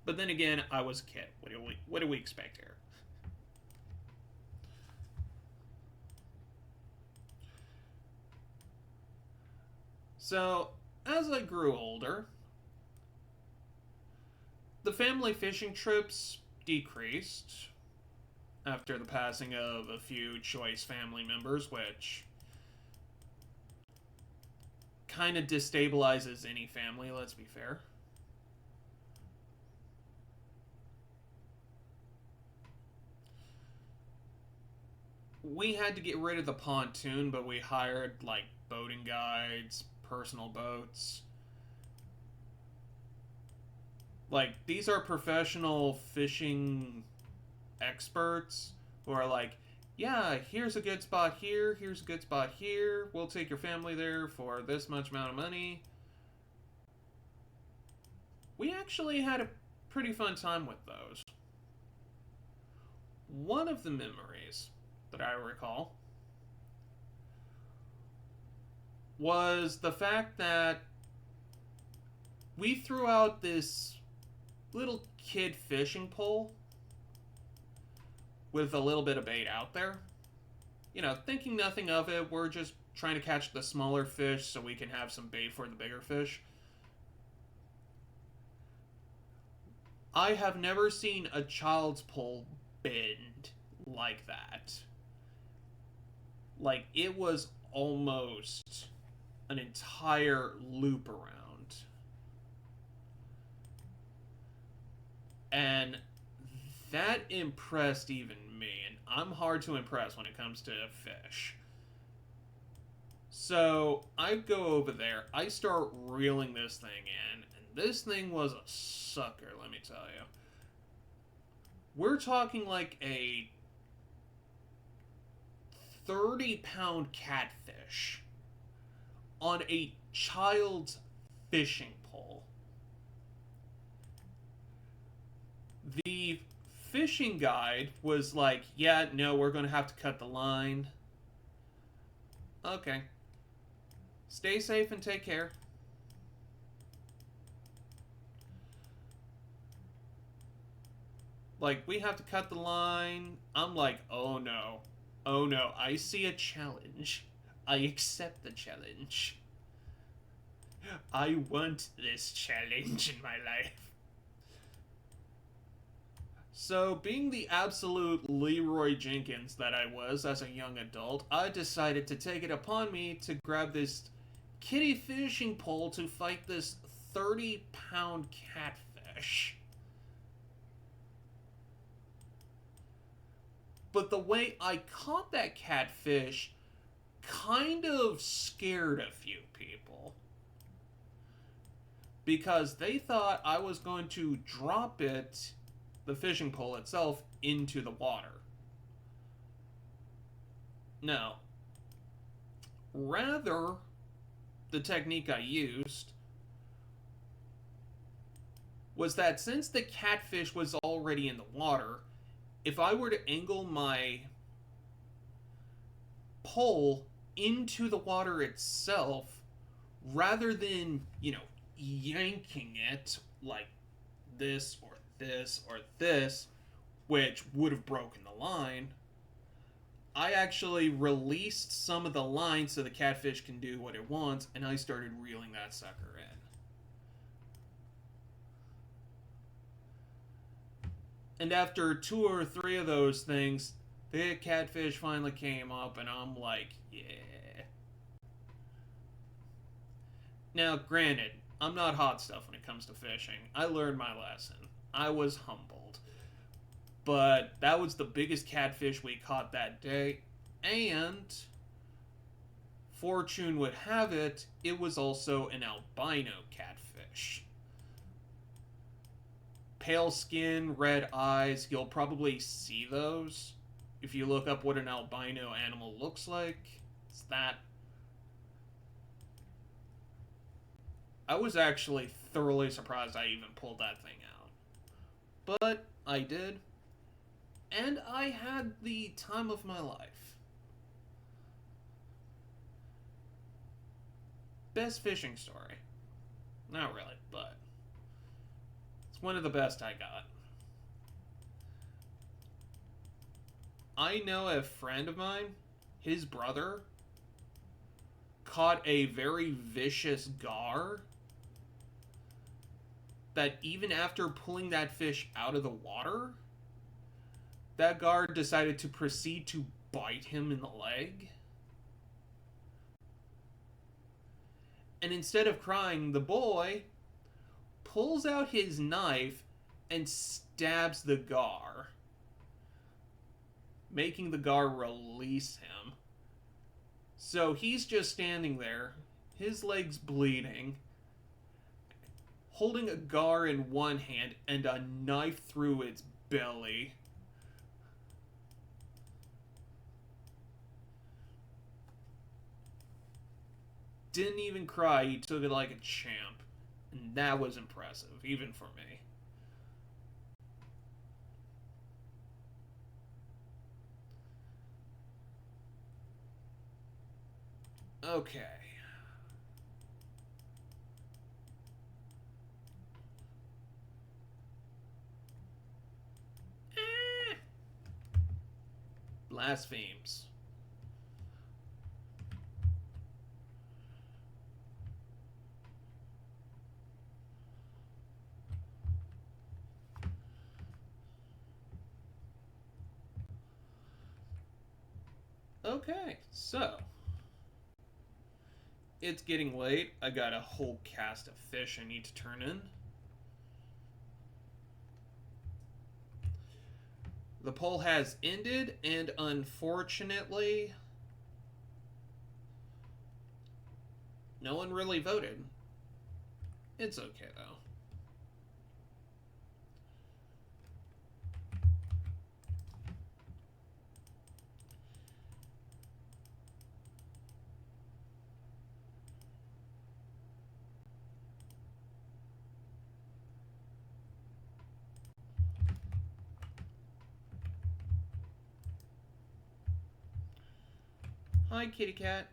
But then again, I was a kid. What do we expect here? So, as I grew older, the family fishing trips decreased, after the passing of a few choice family members, which kind of destabilizes any family, let's be fair. We had to get rid of the pontoon, but we hired like boating guides, personal boats. Like, these are professional fishing experts who are like, yeah, here's a good spot here, here's a good spot here, we'll take your family there for this much amount of money. We actually had a pretty fun time with those. One of the memories that I recall was the fact that we threw out this little kid fishing pole with a little bit of bait out there. You know, thinking nothing of it, we're just trying to catch the smaller fish so we can have some bait for the bigger fish. I have never seen a child's pole bend like that. Like, it was almost an entire loop around. And that impressed even me, and I'm hard to impress when it comes to fish. So I go over there, I start reeling this thing in, and this thing was a sucker, let me tell you. We're talking like a 30-pound catfish on a child's fishing pole. The fishing guide was like, yeah, no, we're going to have to cut the line. Okay. Stay safe and take care. Like, we have to cut the line. I'm like, oh no. Oh no, I see a challenge. I accept the challenge. I want this challenge in my life. So, being the absolute Leroy Jenkins that I was as a young adult, I decided to take it upon me to grab this kitty fishing pole to fight this 30-pound catfish. But the way I caught that catfish kind of scared a few people. Because they thought I was going to drop it, the fishing pole itself, into the water. No. Rather, the technique I used was that since the catfish was already in the water, if I were to angle my pole into the water itself, rather than, yanking it like this or this or this, which would have broken the line, I actually released some of the line so the catfish can do what it wants, and I started reeling that sucker in. And after 2 or 3 of those things, the catfish finally came up, and I'm like, yeah. Now, granted, I'm not hot stuff when it comes to fishing. I learned my lesson. I was humbled. But that was the biggest catfish we caught that day, and fortune would have it, it was also an albino catfish. Pale skin, red eyes, you'll probably see those if you look up what an albino animal looks like. It's that. I was actually thoroughly surprised I even pulled that thing out. But I did. And I had the time of my life. Best fishing story. Not really, but it's one of the best I got. I know a friend of mine, his brother, caught a very vicious gar that even after pulling that fish out of the water, that guard decided to proceed to bite him in the leg. And instead of crying, the boy pulls out his knife and stabs the gar, making the gar release him. So he's just standing there, his legs bleeding, holding a gar in one hand and a knife through its belly. Didn't even cry, he took it like a champ. And that was impressive, even for me. Okay. Blasphemes. Okay, so it's getting late. I got a whole cast of fish I need to turn in. The poll has ended, and unfortunately, no one really voted. It's okay, though. Hi, kitty cat.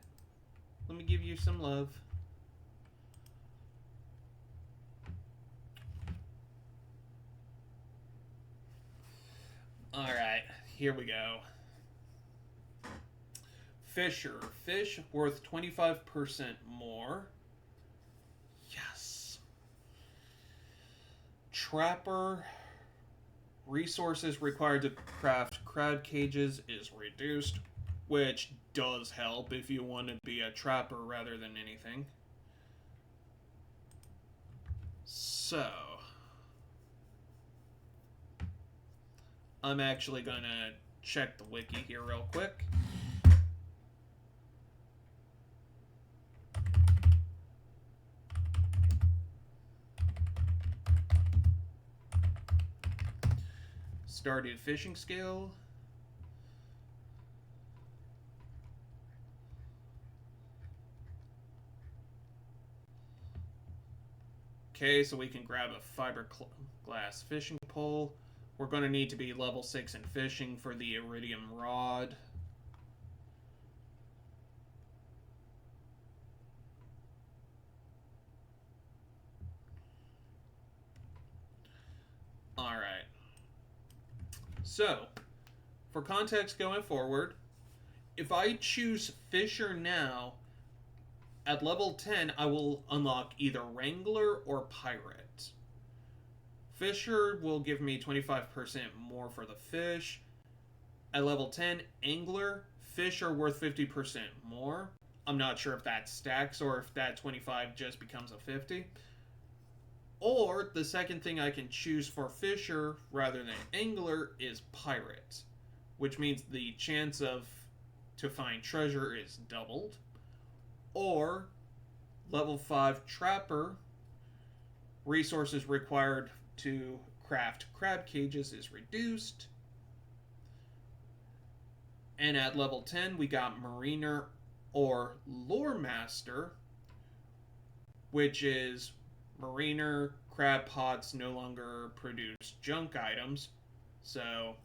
Let me give you some love. Alright, here we go. Fisher. Fish worth 25% more. Yes. Trapper. Resources required to craft crab cages is reduced, which does help if you want to be a trapper rather than anything. So, I'm actually gonna check the wiki here real quick. Stardew fishing skill. Okay, so we can grab a fiberglass fishing pole. We're going to need to be level 6 in fishing for the iridium rod. Alright. So, for context going forward, if I choose Fisher now, at level 10, I will unlock either Wrangler or Pirate. Fisher will give me 25% more for the fish. At level 10, Angler, fish are worth 50% more. I'm not sure if that stacks or if that 25 just becomes a 50. Or the second thing I can choose for Fisher rather than Angler is Pirate, which means the chance to find treasure is doubled. Or level 5 Trapper, resources required to craft crab cages is reduced. And at level 10 we got Mariner or Lore Master, which is Mariner crab pots no longer produce junk items, so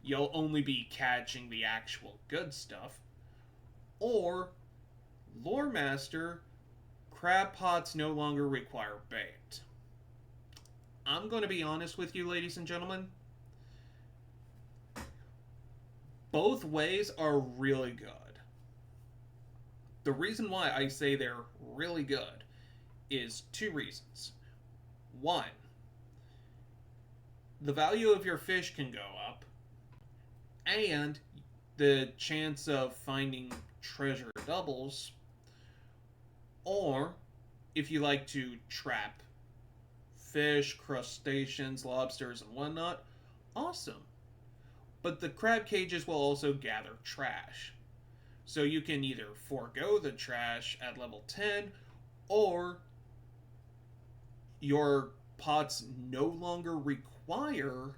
you'll only be catching the actual good stuff. Or Lore Master, crab pots no longer require bait. I'm going to be honest with you, ladies and gentlemen. Both ways are really good. The reason why I say they're really good is two reasons. One, the value of your fish can go up And the chance of finding treasure doubles, or if you like to trap fish, crustaceans, lobsters, and whatnot, awesome. But the crab cages will also gather trash. So you can either forego the trash at level 10, or your pots no longer require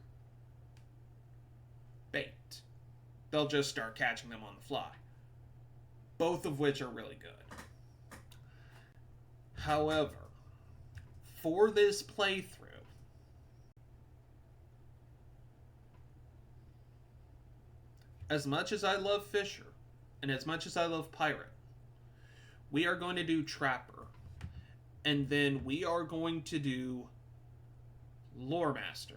bait. They'll just start catching them on the fly. Both of which are really good. However, for this playthrough, as much as I love Fisher, and as much as I love Pirate, we are going to do Trapper. And then we are going to do Lore Master.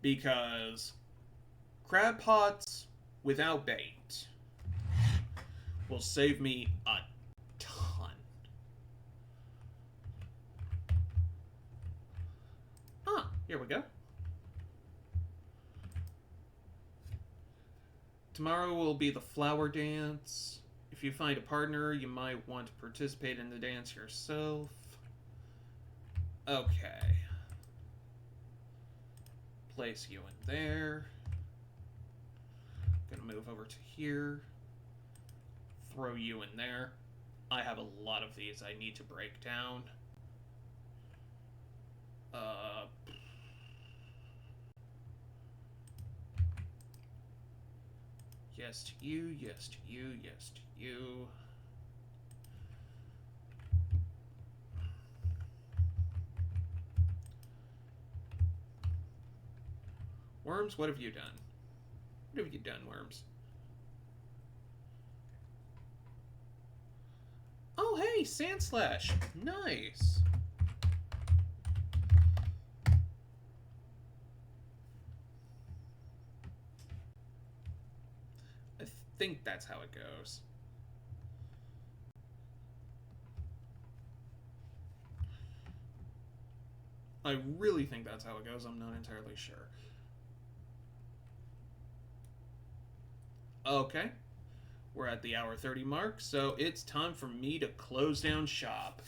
Because crab pots without bait will save me a ton. Ah, here we go. Tomorrow will be the flower dance. If you find a partner, you might want to participate in the dance yourself. Okay. Place you in there. Gonna move over to here. Throw you in there. I have a lot of these I need to break down. Yes to you, yes to you, yes to you. Worms, what have you done? What have you done, Worms? Oh, hey, Sand Slash. Nice. I think that's how it goes. I really think that's how it goes. I'm not entirely sure. Okay. We're at the hour 30 mark, so it's time for me to close down shop.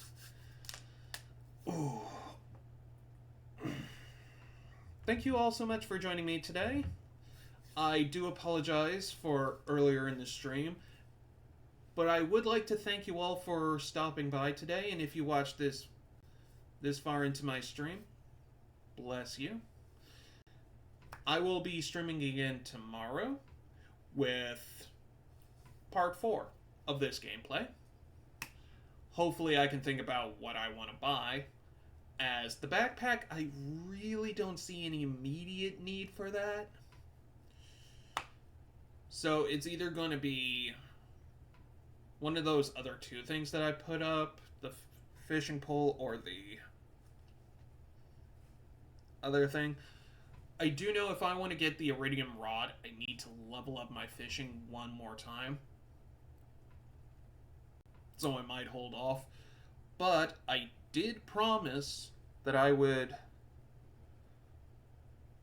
Ooh. Thank you all so much for joining me today. I do apologize for earlier in the stream, but I would like to thank you all for stopping by today, and if you watched this far into my stream, bless you. I will be streaming again tomorrow with part 4 of this gameplay. Hopefully I can think about what I want to buy. As the backpack, I really don't see any immediate need for that. So it's either going to be one of those other two things that I put up, the fishing pole or the other thing. I do know if I want to get the iridium rod, I need to level up my fishing one more time. So I might hold off. But I did promise that I would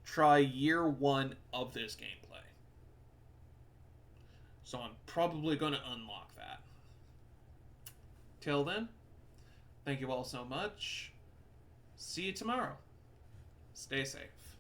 try year 1 of this gameplay. So I'm probably going to unlock that. Till then, thank you all so much. See you tomorrow. Stay safe.